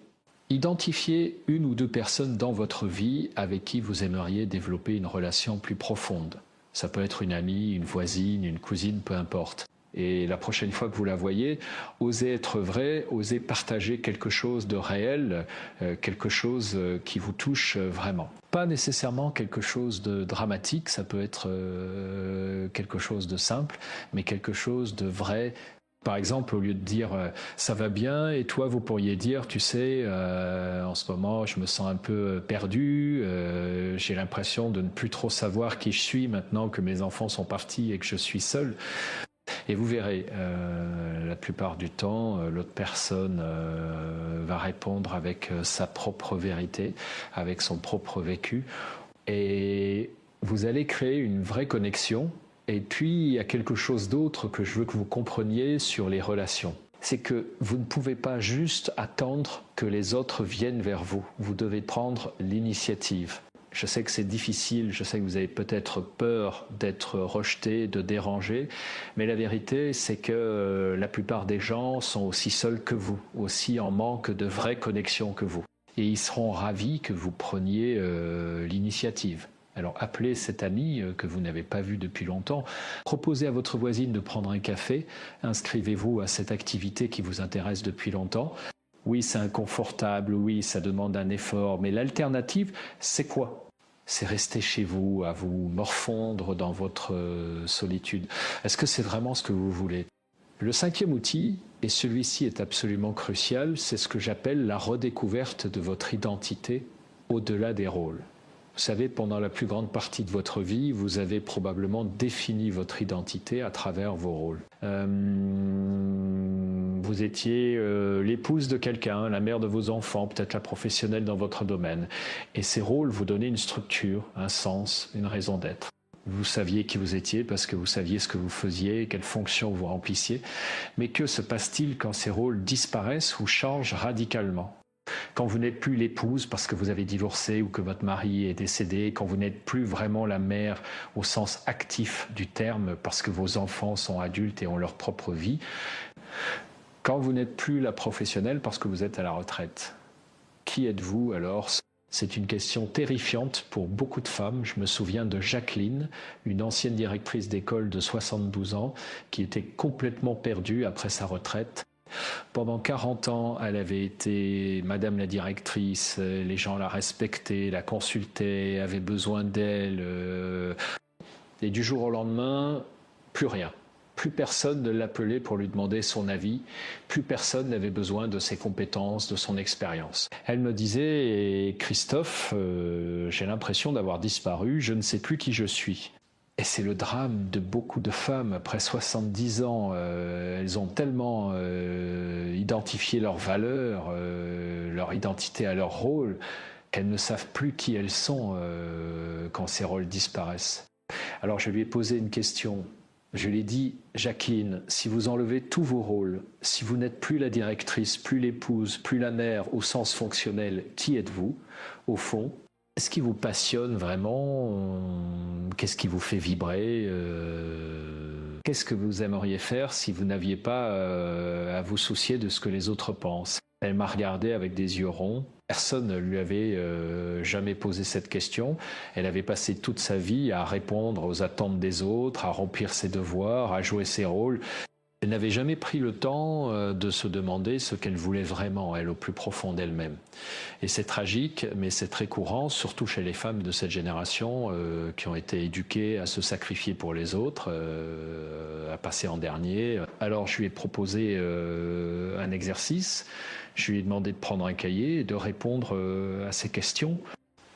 Identifiez une ou deux personnes dans votre vie avec qui vous aimeriez développer une relation plus profonde. Ça peut être une amie, une voisine, une cousine, peu importe. Et la prochaine fois que vous la voyez, osez être vrai, osez partager quelque chose de réel, quelque chose qui vous touche vraiment. Pas nécessairement quelque chose de dramatique, ça peut être quelque chose de simple, mais quelque chose de vrai. Par exemple, au lieu de dire ça va bien, et toi vous pourriez dire, tu sais, en ce moment je me sens un peu perdu, j'ai l'impression de ne plus trop savoir qui je suis maintenant que mes enfants sont partis et que je suis seul. Et vous verrez, la plupart du temps, l'autre personne va répondre avec sa propre vérité, avec son propre vécu. Et vous allez créer une vraie connexion. Et puis, il y a quelque chose d'autre que je veux que vous compreniez sur les relations. C'est que vous ne pouvez pas juste attendre que les autres viennent vers vous. Vous devez prendre l'initiative. Je sais que c'est difficile, je sais que vous avez peut-être peur d'être rejeté, de déranger, mais la vérité, c'est que la plupart des gens sont aussi seuls que vous, aussi en manque de vraies connexions que vous. Et ils seront ravis que vous preniez l'initiative. Alors appelez cet ami que vous n'avez pas vu depuis longtemps, proposez à votre voisine de prendre un café, inscrivez-vous à cette activité qui vous intéresse depuis longtemps. Oui, c'est inconfortable, oui, ça demande un effort, mais l'alternative, c'est quoi ? C'est rester chez vous, à vous morfondre dans votre solitude. Est-ce que c'est vraiment ce que vous voulez ? Le cinquième outil, et celui-ci est absolument crucial, c'est ce que j'appelle la redécouverte de votre identité au-delà des rôles. Vous savez, pendant la plus grande partie de votre vie, vous avez probablement défini votre identité à travers vos rôles. Vous étiez l'épouse de quelqu'un, la mère de vos enfants, peut-être la professionnelle dans votre domaine. Et ces rôles vous donnaient une structure, un sens, une raison d'être. Vous saviez qui vous étiez parce que vous saviez ce que vous faisiez, quelle fonction vous remplissiez. Mais que se passe-t-il quand ces rôles disparaissent ou changent radicalement ? Quand vous n'êtes plus l'épouse parce que vous avez divorcé ou que votre mari est décédé, quand vous n'êtes plus vraiment la mère au sens actif du terme parce que vos enfants sont adultes et ont leur propre vie, quand vous n'êtes plus la professionnelle parce que vous êtes à la retraite, qui êtes-vous alors ? C'est une question terrifiante pour beaucoup de femmes. Je me souviens de Jacqueline, une ancienne directrice d'école de 72 ans qui était complètement perdue après sa retraite. Pendant 40 ans, elle avait été Madame la directrice, les gens la respectaient, la consultaient, avaient besoin d'elle. Et du jour au lendemain, plus rien. Plus personne ne l'appelait pour lui demander son avis, plus personne n'avait besoin de ses compétences, de son expérience. Elle me disait « Christophe, j'ai l'impression d'avoir disparu, je ne sais plus qui je suis ». Et c'est le drame de beaucoup de femmes. Après 70 ans, elles ont tellement identifié leurs valeurs, leur identité à leur rôle, qu'elles ne savent plus qui elles sont quand ces rôles disparaissent. Alors je lui ai posé une question. Je lui ai dit, Jacqueline, si vous enlevez tous vos rôles, si vous n'êtes plus la directrice, plus l'épouse, plus la mère au sens fonctionnel, qui êtes-vous, au fond ? Qu'est-ce qui vous passionne vraiment ? Qu'est-ce qui vous fait vibrer ? Qu'est-ce que vous aimeriez faire si vous n'aviez pas à vous soucier de ce que les autres pensent ? Elle m'a regardé avec des yeux ronds. Personne ne lui avait jamais posé cette question. Elle avait passé toute sa vie à répondre aux attentes des autres, à remplir ses devoirs, à jouer ses rôles. Elle n'avait jamais pris le temps de se demander ce qu'elle voulait vraiment, elle, au plus profond d'elle-même. Et c'est tragique, mais c'est très courant, surtout chez les femmes de cette génération qui ont été éduquées à se sacrifier pour les autres, à passer en dernier. Alors je lui ai proposé un exercice, je lui ai demandé de prendre un cahier et de répondre à ces questions.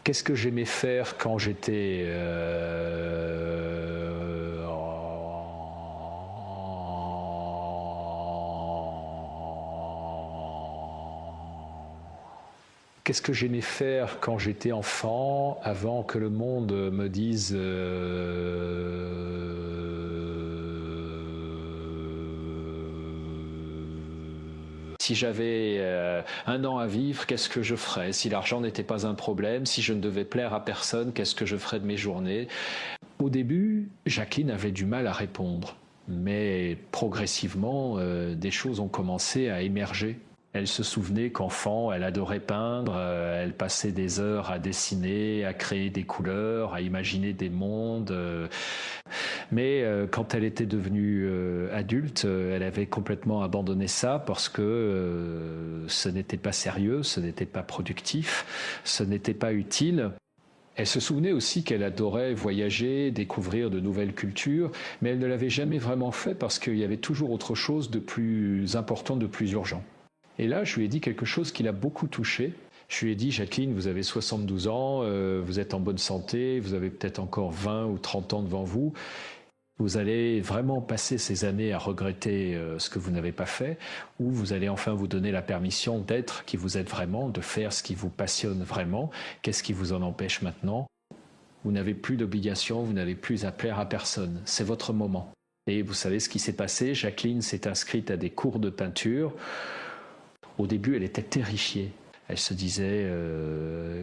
Qu'est-ce que j'aimais faire quand j'étais Qu'est-ce que j'aimais faire quand j'étais enfant, avant que le monde me dise si j'avais un an à vivre, qu'est-ce que je ferais ? Si l'argent n'était pas un problème, si je ne devais plaire à personne, qu'est-ce que je ferais de mes journées ? Au début, Jacqueline avait du mal à répondre, mais progressivement, des choses ont commencé à émerger. Elle se souvenait qu'enfant, elle adorait peindre, elle passait des heures à dessiner, à créer des couleurs, à imaginer des mondes. Mais quand elle était devenue adulte, elle avait complètement abandonné ça parce que ce n'était pas sérieux, ce n'était pas productif, ce n'était pas utile. Elle se souvenait aussi qu'elle adorait voyager, découvrir de nouvelles cultures, mais elle ne l'avait jamais vraiment fait parce qu'il y avait toujours autre chose de plus important, de plus urgent. Et là, je lui ai dit quelque chose qui l'a beaucoup touché. Je lui ai dit, Jacqueline, vous avez 72 ans, vous êtes en bonne santé, vous avez peut-être encore 20 ou 30 ans devant vous. Vous allez vraiment passer ces années à regretter ce que vous n'avez pas fait, ou vous allez enfin vous donner la permission d'être qui vous êtes vraiment, de faire ce qui vous passionne vraiment. Qu'est-ce qui vous en empêche maintenant ? Vous n'avez plus d'obligation, vous n'avez plus à plaire à personne. C'est votre moment. Et vous savez ce qui s'est passé ? Jacqueline s'est inscrite à des cours de peinture. Au début, elle était terrifiée. Elle se disait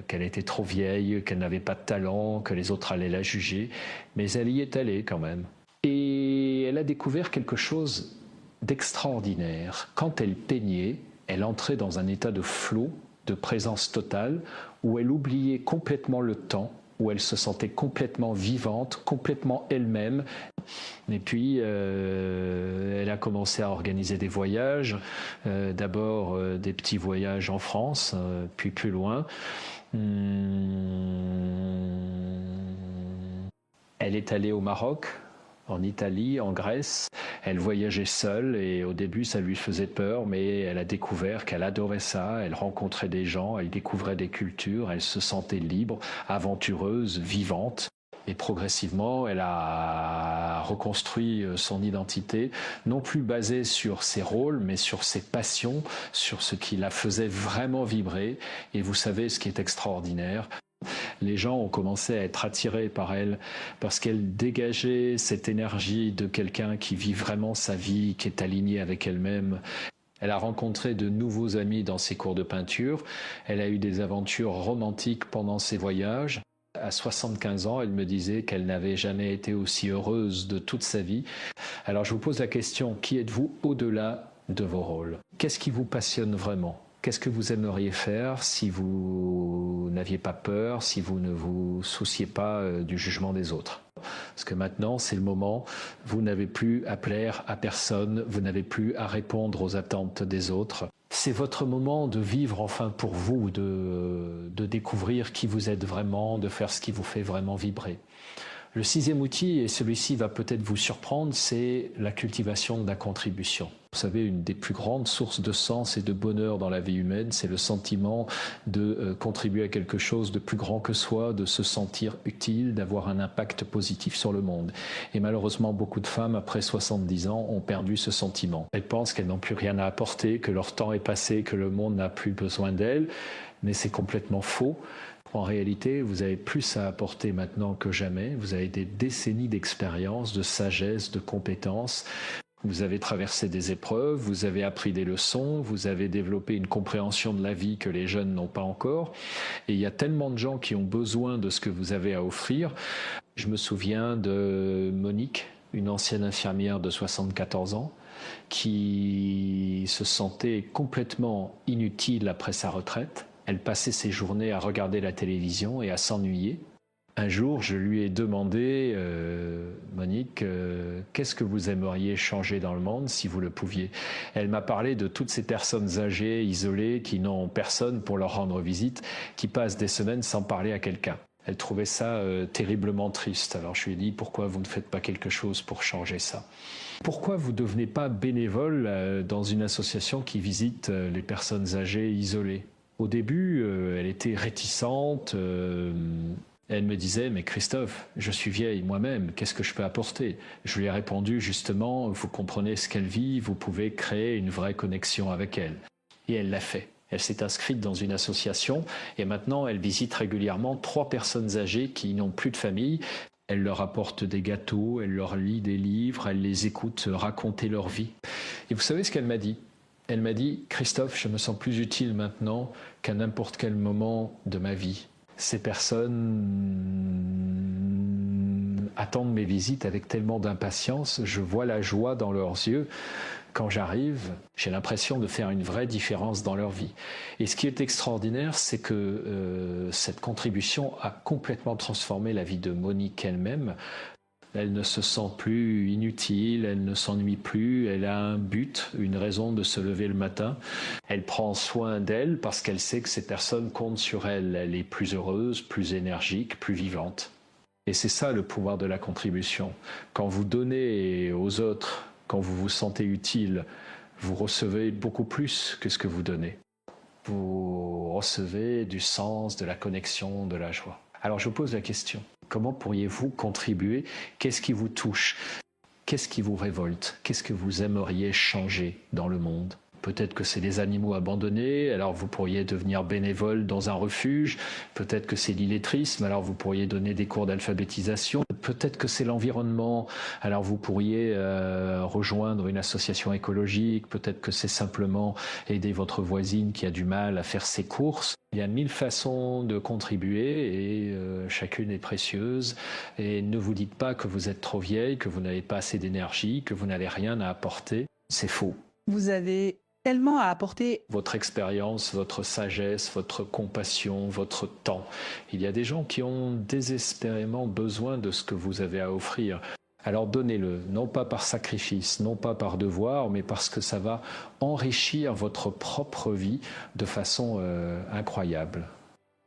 qu'elle était trop vieille, qu'elle n'avait pas de talent, que les autres allaient la juger. Mais elle y est allée quand même. Et elle a découvert quelque chose d'extraordinaire. Quand elle peignait, elle entrait dans un état de flow, de présence totale, où elle oubliait complètement le temps, où elle se sentait complètement vivante, complètement elle-même. Et puis, elle a commencé à organiser des voyages, d'abord des petits voyages en France, puis plus loin. Elle est allée au Maroc en Italie, en Grèce. Elle voyageait seule et au début ça lui faisait peur, mais elle a découvert qu'elle adorait ça. Elle rencontrait des gens, elle découvrait des cultures, elle se sentait libre, aventureuse, vivante. Et progressivement, elle a reconstruit son identité, non plus basée sur ses rôles, mais sur ses passions, sur ce qui la faisait vraiment vibrer. Et vous savez ce qui est extraordinaire, les gens ont commencé à être attirés par elle parce qu'elle dégageait cette énergie de quelqu'un qui vit vraiment sa vie, qui est aligné avec elle-même. Elle a rencontré de nouveaux amis dans ses cours de peinture. Elle a eu des aventures romantiques pendant ses voyages. À 75 ans, elle me disait qu'elle n'avait jamais été aussi heureuse de toute sa vie. Alors je vous pose la question, qui êtes-vous au-delà de vos rôles? Qu'est-ce qui vous passionne vraiment? Qu'est-ce que vous aimeriez faire si vous n'aviez pas peur, si vous ne vous souciez pas du jugement des autres? Parce que maintenant, c'est le moment, vous n'avez plus à plaire à personne, vous n'avez plus à répondre aux attentes des autres. C'est votre moment de vivre enfin pour vous, de découvrir qui vous êtes vraiment, de faire ce qui vous fait vraiment vibrer. Le sixième outil, et celui-ci va peut-être vous surprendre, c'est la cultivation de la contribution. Vous savez, une des plus grandes sources de sens et de bonheur dans la vie humaine, c'est le sentiment de contribuer à quelque chose de plus grand que soi, de se sentir utile, d'avoir un impact positif sur le monde. Et malheureusement, beaucoup de femmes, après 70 ans, ont perdu ce sentiment. Elles pensent qu'elles n'ont plus rien à apporter, que leur temps est passé, que le monde n'a plus besoin d'elles, mais c'est complètement faux. En réalité, vous avez plus à apporter maintenant que jamais. Vous avez des décennies d'expérience, de sagesse, de compétences. Vous avez traversé des épreuves, vous avez appris des leçons, vous avez développé une compréhension de la vie que les jeunes n'ont pas encore. Et il y a tellement de gens qui ont besoin de ce que vous avez à offrir. Je me souviens de Monique, une ancienne infirmière de 74 ans, qui se sentait complètement inutile après sa retraite. Elle passait ses journées à regarder la télévision et à s'ennuyer. Un jour, je lui ai demandé, Monique, qu'est-ce que vous aimeriez changer dans le monde si vous le pouviez? Elle m'a parlé de toutes ces personnes âgées, isolées, qui n'ont personne pour leur rendre visite, qui passent des semaines sans parler à quelqu'un. Elle trouvait ça terriblement triste. Alors je lui ai dit, pourquoi vous ne faites pas quelque chose pour changer ça? Pourquoi vous ne devenez pas bénévole dans une association qui visite les personnes âgées isolées? Au début, elle était réticente. Elle me disait, mais Christophe, je suis vieille moi-même, qu'est-ce que je peux apporter? Je lui ai répondu justement, vous comprenez ce qu'elle vit, vous pouvez créer une vraie connexion avec elle. Et elle l'a fait. Elle s'est inscrite dans une association et maintenant elle visite régulièrement 3 personnes âgées qui n'ont plus de famille. Elle leur apporte des gâteaux, elle leur lit des livres, elle les écoute raconter leur vie. Et vous savez ce qu'elle m'a dit? Elle m'a dit, Christophe, je me sens plus utile maintenant qu'à n'importe quel moment de ma vie. Ces personnes attendent mes visites avec tellement d'impatience, je vois la joie dans leurs yeux. Quand j'arrive, j'ai l'impression de faire une vraie différence dans leur vie. Et ce qui est extraordinaire, c'est que cette contribution a complètement transformé la vie de Monique elle-même. Elle ne se sent plus inutile, elle ne s'ennuie plus, elle a un but, une raison de se lever le matin. Elle prend soin d'elle parce qu'elle sait que ces personnes comptent sur elle. Elle est plus heureuse, plus énergique, plus vivante. Et c'est ça le pouvoir de la contribution. Quand vous donnez aux autres, quand vous vous sentez utile, vous recevez beaucoup plus que ce que vous donnez. Vous recevez du sens, de la connexion, de la joie. Alors je vous pose la question. Comment pourriez-vous contribuer? Qu'est-ce qui vous touche? Qu'est-ce qui vous révolte? Qu'est-ce que vous aimeriez changer dans le monde? Peut-être que c'est les animaux abandonnés, alors vous pourriez devenir bénévole dans un refuge. Peut-être que c'est l'illettrisme, alors vous pourriez donner des cours d'alphabétisation. Peut-être que c'est l'environnement, alors vous pourriez rejoindre une association écologique. Peut-être que c'est simplement aider votre voisine qui a du mal à faire ses courses. Il y a 1000 façons de contribuer et chacune est précieuse. Et ne vous dites pas que vous êtes trop vieille, que vous n'avez pas assez d'énergie, que vous n'avez rien à apporter. C'est faux. Vous avez tellement à apporter. Votre expérience, votre sagesse, votre compassion, votre temps. Il y a des gens qui ont désespérément besoin de ce que vous avez à offrir. Alors donnez-le, non pas par sacrifice, non pas par devoir, mais parce que ça va enrichir votre propre vie de façon incroyable.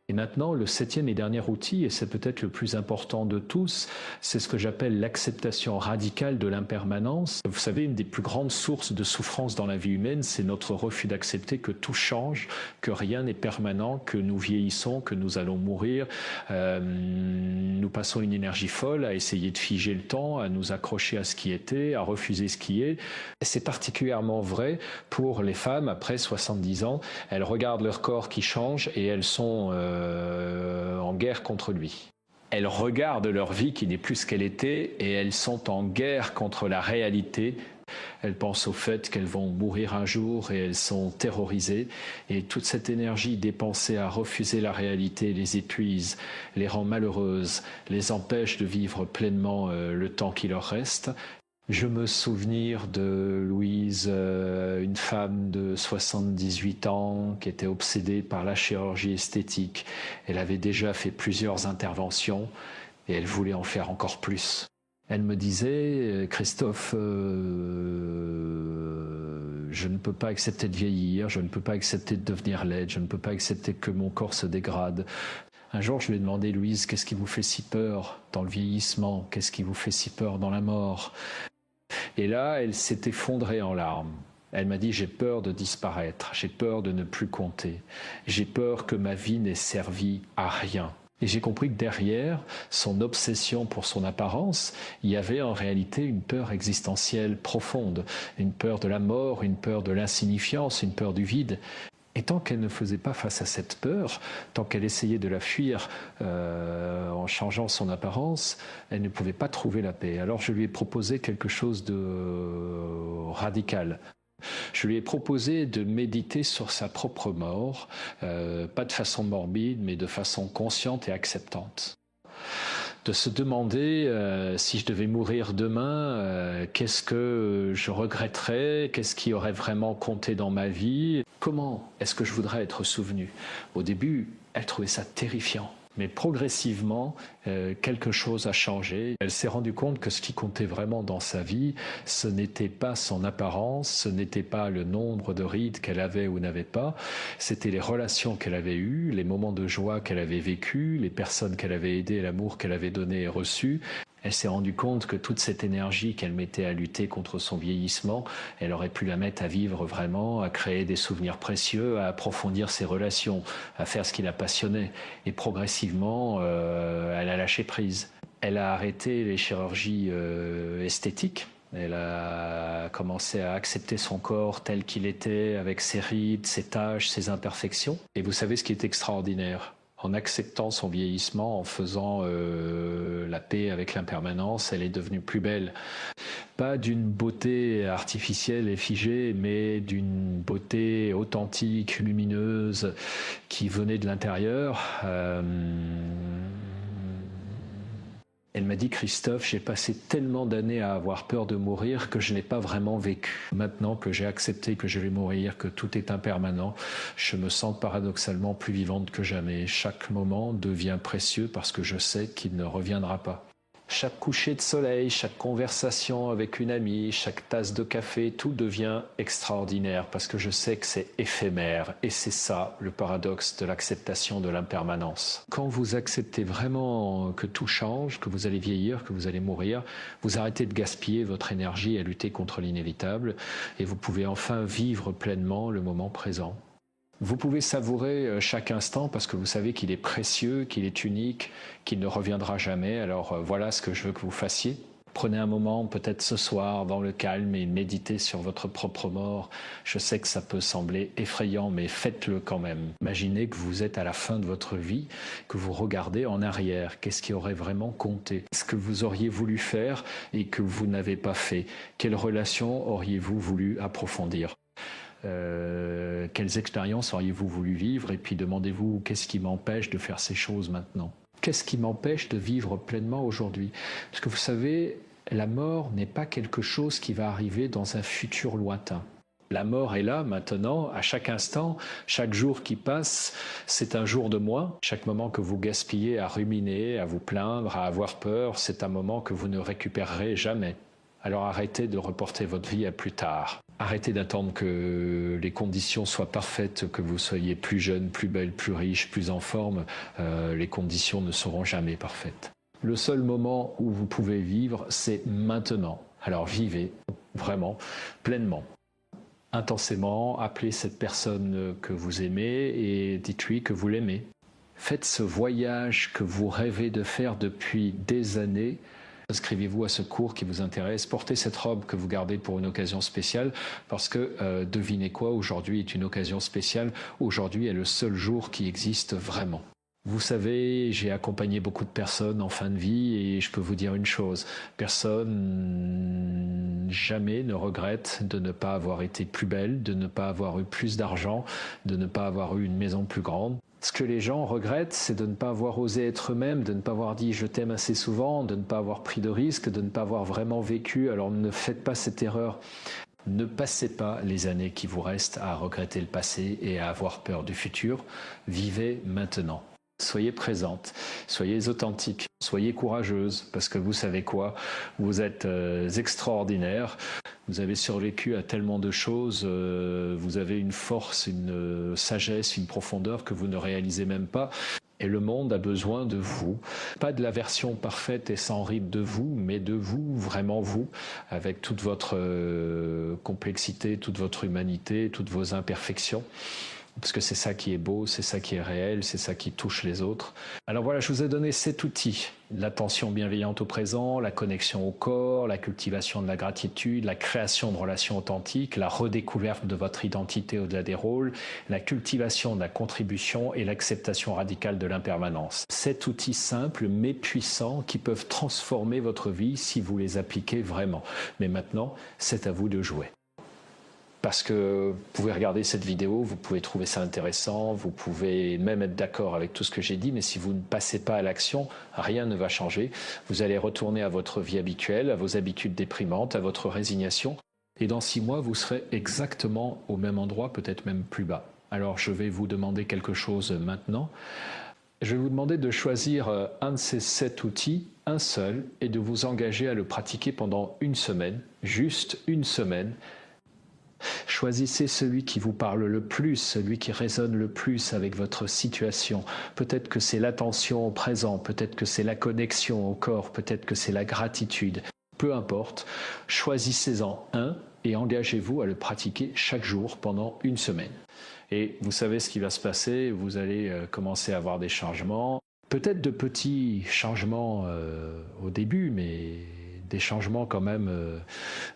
Et maintenant, le 7e et dernier outil, et c'est peut-être le plus important de tous, c'est ce que j'appelle l'acceptation radicale de l'impermanence. Vous savez, une des plus grandes sources de souffrance dans la vie humaine, c'est notre refus d'accepter que tout change, que rien n'est permanent, que nous vieillissons, que nous allons mourir. Nous passons une énergie folle à essayer de figer le temps, à nous accrocher à ce qui était, à refuser ce qui est. Et c'est particulièrement vrai pour les femmes après 70 ans. Elles regardent leur corps qui change et elles sont en guerre contre lui. Elles regardent leur vie qui n'est plus ce qu'elle était et elles sont en guerre contre la réalité. Elles pensent au fait qu'elles vont mourir un jour et elles sont terrorisées. Et toute cette énergie dépensée à refuser la réalité les épuise, les rend malheureuses, les empêche de vivre pleinement le temps qui leur reste. Je me souviens de Louise, une femme de 78 ans qui était obsédée par la chirurgie esthétique. Elle avait déjà fait plusieurs interventions et elle voulait en faire encore plus. Elle me disait, Christophe, je ne peux pas accepter de vieillir, je ne peux pas accepter de devenir laide, je ne peux pas accepter que mon corps se dégrade. Un jour, je lui ai demandé, Louise, qu'est-ce qui vous fait si peur dans le vieillissement? Qu'est-ce qui vous fait si peur dans la mort? Et là, elle s'est effondrée en larmes. Elle m'a dit, j'ai peur de disparaître, j'ai peur de ne plus compter, j'ai peur que ma vie n'ait servi à rien. Et j'ai compris que derrière son obsession pour son apparence, il y avait en réalité une peur existentielle profonde, une peur de la mort, une peur de l'insignifiance, une peur du vide. Et tant qu'elle ne faisait pas face à cette peur, tant qu'elle essayait de la fuir en changeant son apparence, elle ne pouvait pas trouver la paix. Alors je lui ai proposé quelque chose de radical. Je lui ai proposé de méditer sur sa propre mort, pas de façon morbide, mais de façon consciente et acceptante. De se demander si je devais mourir demain, qu'est-ce que je regretterais, qu'est-ce qui aurait vraiment compté dans ma vie, comment est-ce que je voudrais être souvenu. Au début, elle trouvait ça terrifiant. Mais progressivement, quelque chose a changé. Elle s'est rendue compte que ce qui comptait vraiment dans sa vie, ce n'était pas son apparence, ce n'était pas le nombre de rides qu'elle avait ou n'avait pas, c'était les relations qu'elle avait eues, les moments de joie qu'elle avait vécus, les personnes qu'elle avait aidées, l'amour qu'elle avait donné et reçu. Elle s'est rendue compte que toute cette énergie qu'elle mettait à lutter contre son vieillissement, elle aurait pu la mettre à vivre vraiment, à créer des souvenirs précieux, à approfondir ses relations, à faire ce qui la passionnait. Et progressivement, elle a lâché prise. Elle a arrêté les chirurgies esthétiques. Elle a commencé à accepter son corps tel qu'il était, avec ses rides, ses taches, ses imperfections. Et vous savez ce qui est extraordinaire ? En acceptant son vieillissement, en faisant la paix avec l'impermanence, elle est devenue plus belle. Pas d'une beauté artificielle et figée, mais d'une beauté authentique, lumineuse, qui venait de l'intérieur. Elle m'a dit, Christophe, j'ai passé tellement d'années à avoir peur de mourir que je n'ai pas vraiment vécu. Maintenant que j'ai accepté que je vais mourir, que tout est impermanent, je me sens paradoxalement plus vivante que jamais. Chaque moment devient précieux parce que je sais qu'il ne reviendra pas. Chaque coucher de soleil, chaque conversation avec une amie, chaque tasse de café, tout devient extraordinaire parce que je sais que c'est éphémère. Et c'est ça le paradoxe de l'acceptation de l'impermanence. Quand vous acceptez vraiment que tout change, que vous allez vieillir, que vous allez mourir, vous arrêtez de gaspiller votre énergie à lutter contre l'inévitable et vous pouvez enfin vivre pleinement le moment présent. Vous pouvez savourer chaque instant parce que vous savez qu'il est précieux, qu'il est unique, qu'il ne reviendra jamais. Alors voilà ce que je veux que vous fassiez. Prenez un moment, peut-être ce soir, dans le calme et méditez sur votre propre mort. Je sais que ça peut sembler effrayant, mais faites-le quand même. Imaginez que vous êtes à la fin de votre vie, que vous regardez en arrière. Qu'est-ce qui aurait vraiment compté? Ce que vous auriez voulu faire et que vous n'avez pas fait. Quelle relation auriez-vous voulu approfondir? Quelles expériences auriez-vous voulu vivre? Et puis demandez-vous, qu'est-ce qui m'empêche de faire ces choses maintenant? Qu'est-ce qui m'empêche de vivre pleinement aujourd'hui? Parce que vous savez, la mort n'est pas quelque chose qui va arriver dans un futur lointain. La mort est là maintenant, à chaque instant, chaque jour qui passe, c'est un jour de moins. Chaque moment que vous gaspillez à ruminer, à vous plaindre, à avoir peur, c'est un moment que vous ne récupérerez jamais. Alors arrêtez de reporter votre vie à plus tard. Arrêtez d'attendre que les conditions soient parfaites, que vous soyez plus jeune, plus belle, plus riche, plus en forme. Les conditions ne seront jamais parfaites. Le seul moment où vous pouvez vivre, c'est maintenant. Alors vivez vraiment, pleinement, intensément. Appelez cette personne que vous aimez et dites-lui que vous l'aimez. Faites ce voyage que vous rêvez de faire depuis des années. Inscrivez-vous à ce cours qui vous intéresse, portez cette robe que vous gardez pour une occasion spéciale parce que devinez quoi, aujourd'hui est une occasion spéciale, aujourd'hui est le seul jour qui existe vraiment. Vous savez, j'ai accompagné beaucoup de personnes en fin de vie et je peux vous dire une chose, personne jamais ne regrette de ne pas avoir été plus belle, de ne pas avoir eu plus d'argent, de ne pas avoir eu une maison plus grande. Ce que les gens regrettent, c'est de ne pas avoir osé être eux-mêmes, de ne pas avoir dit « je t'aime » assez souvent, de ne pas avoir pris de risques, de ne pas avoir vraiment vécu. Alors ne faites pas cette erreur. Ne passez pas les années qui vous restent à regretter le passé et à avoir peur du futur. Vivez maintenant. Soyez présente, soyez authentique, soyez courageuse, parce que vous savez quoi, vous êtes extraordinaire, vous avez survécu à tellement de choses, vous avez une force, une sagesse, une profondeur que vous ne réalisez même pas. Et le monde a besoin de vous, pas de la version parfaite et sans ride de vous, mais de vous, vraiment vous, avec toute votre complexité, toute votre humanité, toutes vos imperfections. Parce que c'est ça qui est beau, c'est ça qui est réel, c'est ça qui touche les autres. Alors voilà, je vous ai donné 7 outils. L'attention bienveillante au présent, la connexion au corps, la cultivation de la gratitude, la création de relations authentiques, la redécouverte de votre identité au-delà des rôles, la cultivation de la contribution et l'acceptation radicale de l'impermanence. 7 outils simples mais puissants qui peuvent transformer votre vie si vous les appliquez vraiment. Mais maintenant, c'est à vous de jouer. Parce que vous pouvez regarder cette vidéo, vous pouvez trouver ça intéressant, vous pouvez même être d'accord avec tout ce que j'ai dit, mais si vous ne passez pas à l'action, rien ne va changer. Vous allez retourner à votre vie habituelle, à vos habitudes déprimantes, à votre résignation. Et dans 6 mois, vous serez exactement au même endroit, peut-être même plus bas. Alors je vais vous demander quelque chose maintenant. Je vais vous demander de choisir un de ces 7 outils, un seul, et de vous engager à le pratiquer pendant une semaine, juste une semaine. Choisissez celui qui vous parle le plus, celui qui résonne le plus avec votre situation. Peut-être que c'est l'attention au présent, peut-être que c'est la connexion au corps, peut-être que c'est la gratitude. Peu importe, choisissez-en un et engagez-vous à le pratiquer chaque jour pendant une semaine. Et vous savez ce qui va se passer, vous allez commencer à avoir des changements. Peut-être de petits changements au début, mais des changements quand même,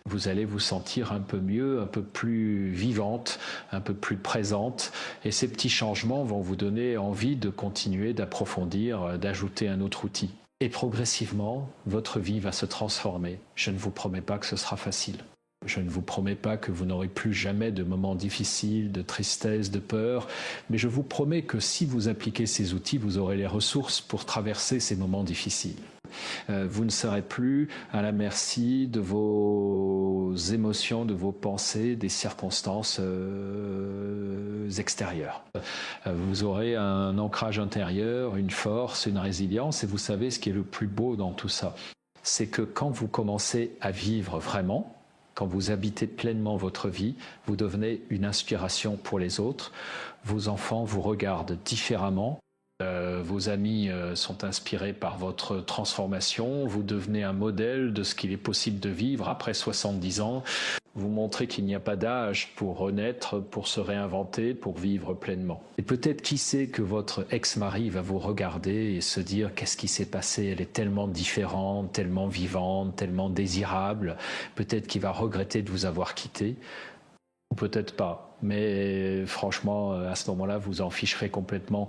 vous allez vous sentir un peu mieux, un peu plus vivante, un peu plus présente. Et ces petits changements vont vous donner envie de continuer, d'approfondir, d'ajouter un autre outil. Et progressivement, votre vie va se transformer. Je ne vous promets pas que ce sera facile. Je ne vous promets pas que vous n'aurez plus jamais de moments difficiles, de tristesse, de peur, mais je vous promets que si vous appliquez ces outils, vous aurez les ressources pour traverser ces moments difficiles. Vous ne serez plus à la merci de vos émotions, de vos pensées, des circonstances extérieures. Vous aurez un ancrage intérieur, une force, une résilience, et vous savez ce qui est le plus beau dans tout ça, c'est que quand vous commencez à vivre vraiment, quand vous habitez pleinement votre vie, vous devenez une inspiration pour les autres. Vos enfants vous regardent différemment. Vos amis sont inspirés par votre transformation. Vous devenez un modèle de ce qu'il est possible de vivre après 70 ans. Vous montrez qu'il n'y a pas d'âge pour renaître, pour se réinventer, pour vivre pleinement. Et peut-être qui sait que votre ex-mari va vous regarder et se dire qu'est-ce qui s'est passé, elle est tellement différente, tellement vivante, tellement désirable. Peut-être qu'il va regretter de vous avoir quitté. Ou peut-être pas, mais franchement, à ce moment-là, vous en ficherez complètement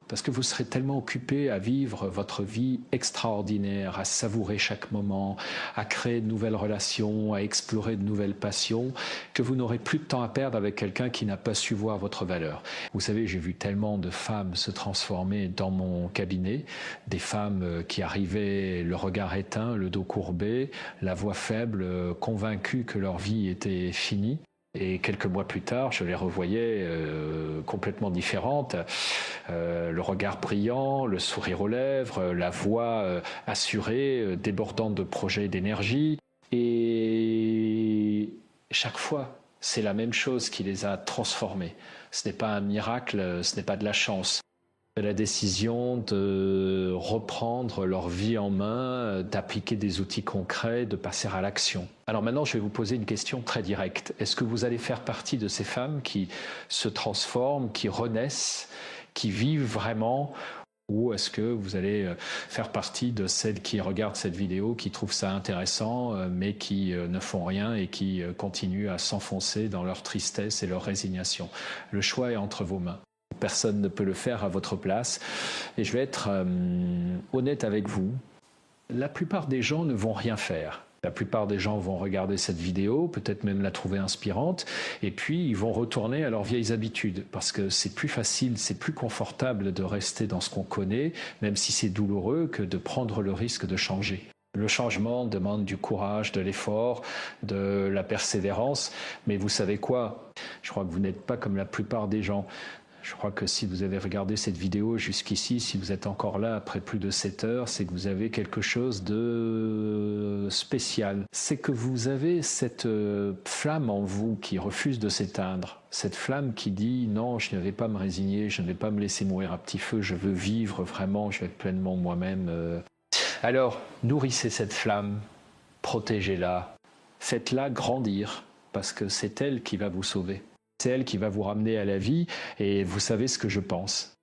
parce que vous serez tellement occupé à vivre votre vie extraordinaire, à savourer chaque moment, à créer de nouvelles relations, à explorer de nouvelles passions, que vous n'aurez plus de temps à perdre avec quelqu'un qui n'a pas su voir votre valeur. Vous savez, j'ai vu tellement de femmes se transformer dans mon cabinet, des femmes qui arrivaient le regard éteint, le dos courbé, la voix faible, convaincues que leur vie était finie. Et quelques mois plus tard, je les revoyais complètement différentes, le regard brillant, le sourire aux lèvres, la voix assurée, débordante de projets et d'énergie. Et chaque fois, C'est la même chose qui les a transformés. Ce n'est pas un miracle, ce n'est pas de la chance. La décision de reprendre leur vie en main, d'appliquer des outils concrets, de passer à l'action. Alors maintenant, je vais vous poser une question très directe. Est-ce que vous allez faire partie de ces femmes qui se transforment, qui renaissent, qui vivent vraiment, ou est-ce que vous allez faire partie de celles qui regardent cette vidéo, qui trouvent ça intéressant, mais qui ne font rien et qui continuent à s'enfoncer dans leur tristesse et leur résignation? Le choix est entre vos mains. Personne ne peut le faire à votre place. Et je vais être honnête avec vous. La plupart des gens ne vont rien faire. La plupart des gens vont regarder cette vidéo, peut-être même la trouver inspirante, et puis ils vont retourner à leurs vieilles habitudes, parce que c'est plus facile, c'est plus confortable de rester dans ce qu'on connaît, même si c'est douloureux, que de prendre le risque de changer. Le changement demande du courage, de l'effort, de la persévérance, mais vous savez quoi? Je crois que vous n'êtes pas comme la plupart des gens. Je crois que si vous avez regardé cette vidéo jusqu'ici, si vous êtes encore là après plus de 7 heures, c'est que vous avez quelque chose de spécial. C'est que vous avez cette flamme en vous qui refuse de s'éteindre. Cette flamme qui dit non, je ne vais pas me résigner, je ne vais pas me laisser mourir à petit feu, je veux vivre vraiment, je vais être pleinement moi-même. Alors, nourrissez cette flamme, protégez-la, faites-la grandir, parce que c'est elle qui va vous sauver. C'est elle qui va vous ramener à la vie, et vous savez ce que je pense.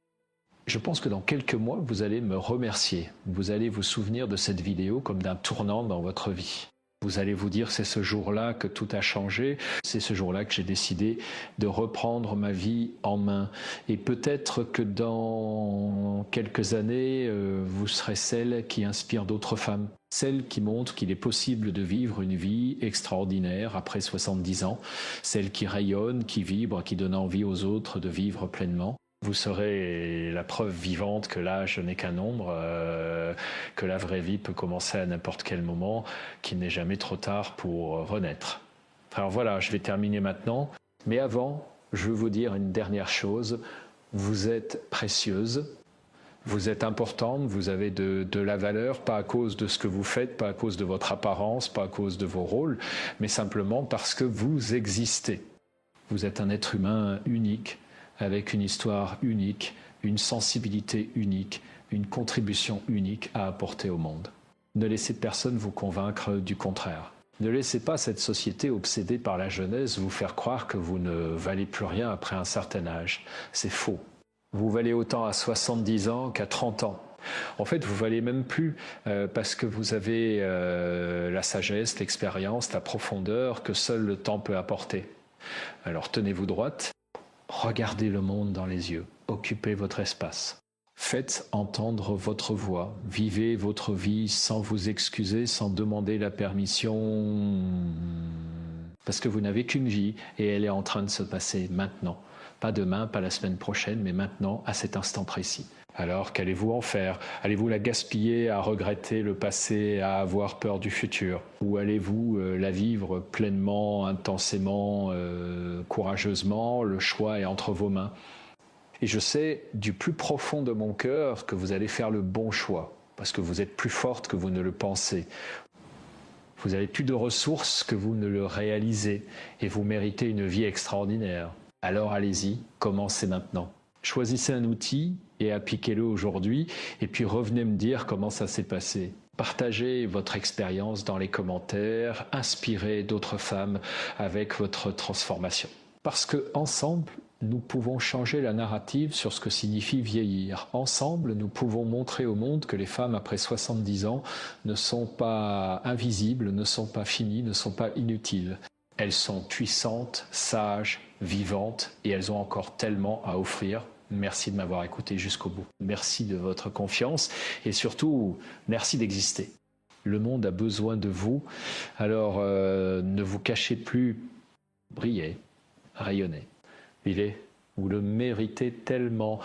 Je pense que dans quelques mois, vous allez me remercier. Vous allez vous souvenir de cette vidéo comme d'un tournant dans votre vie. Vous allez vous dire, c'est ce jour-là que tout a changé, c'est ce jour-là que j'ai décidé de reprendre ma vie en main. Et peut-être que dans quelques années, vous serez celle qui inspire d'autres femmes. Celle qui montre qu'il est possible de vivre une vie extraordinaire après 70 ans. Celle qui rayonne, qui vibre, qui donne envie aux autres de vivre pleinement. Vous serez la preuve vivante que l'âge n'est qu'un nombre, que la vraie vie peut commencer à n'importe quel moment, qu'il n'est jamais trop tard pour renaître. Alors voilà, je vais terminer maintenant. Mais avant, je veux vous dire une dernière chose. Vous êtes précieuse, vous êtes importante, vous avez de la valeur, pas à cause de ce que vous faites, pas à cause de votre apparence, pas à cause de vos rôles, mais simplement parce que vous existez. Vous êtes un être humain unique, avec une histoire unique, une sensibilité unique, une contribution unique à apporter au monde. Ne laissez personne vous convaincre du contraire. Ne laissez pas cette société obsédée par la jeunesse vous faire croire que vous ne valez plus rien après un certain âge. C'est faux. Vous valez autant à 70 ans qu'à 30 ans. En fait, vous valez même plus parce que vous avez la sagesse, l'expérience, la profondeur que seul le temps peut apporter. Alors tenez-vous droite. Regardez le monde dans les yeux, occupez votre espace. Faites entendre votre voix, vivez votre vie sans vous excuser, sans demander la permission, parce que vous n'avez qu'une vie et elle est en train de se passer maintenant. Pas demain, pas la semaine prochaine, mais maintenant, à cet instant précis. Alors, qu'allez-vous en faire? Allez-vous la gaspiller à regretter le passé, à avoir peur du futur? Ou allez-vous la vivre pleinement, intensément, courageusement? Le choix est entre vos mains. Et je sais du plus profond de mon cœur que vous allez faire le bon choix, parce que vous êtes plus forte que vous ne le pensez. Vous avez plus de ressources que vous ne le réalisez, et vous méritez une vie extraordinaire. Alors allez-y, commencez maintenant. Choisissez un outil et appliquez-le aujourd'hui, et puis revenez me dire comment ça s'est passé. Partagez votre expérience dans les commentaires, inspirez d'autres femmes avec votre transformation. Parce qu'ensemble, nous pouvons changer la narrative sur ce que signifie vieillir. Ensemble, nous pouvons montrer au monde que les femmes après 70 ans ne sont pas invisibles, ne sont pas finies, ne sont pas inutiles. Elles sont puissantes, sages, vivantes, et elles ont encore tellement à offrir. Merci de m'avoir écouté jusqu'au bout. Merci de votre confiance et surtout, merci d'exister. Le monde a besoin de vous, alors ne vous cachez plus, brillez, rayonnez. Vivez, vous le méritez tellement.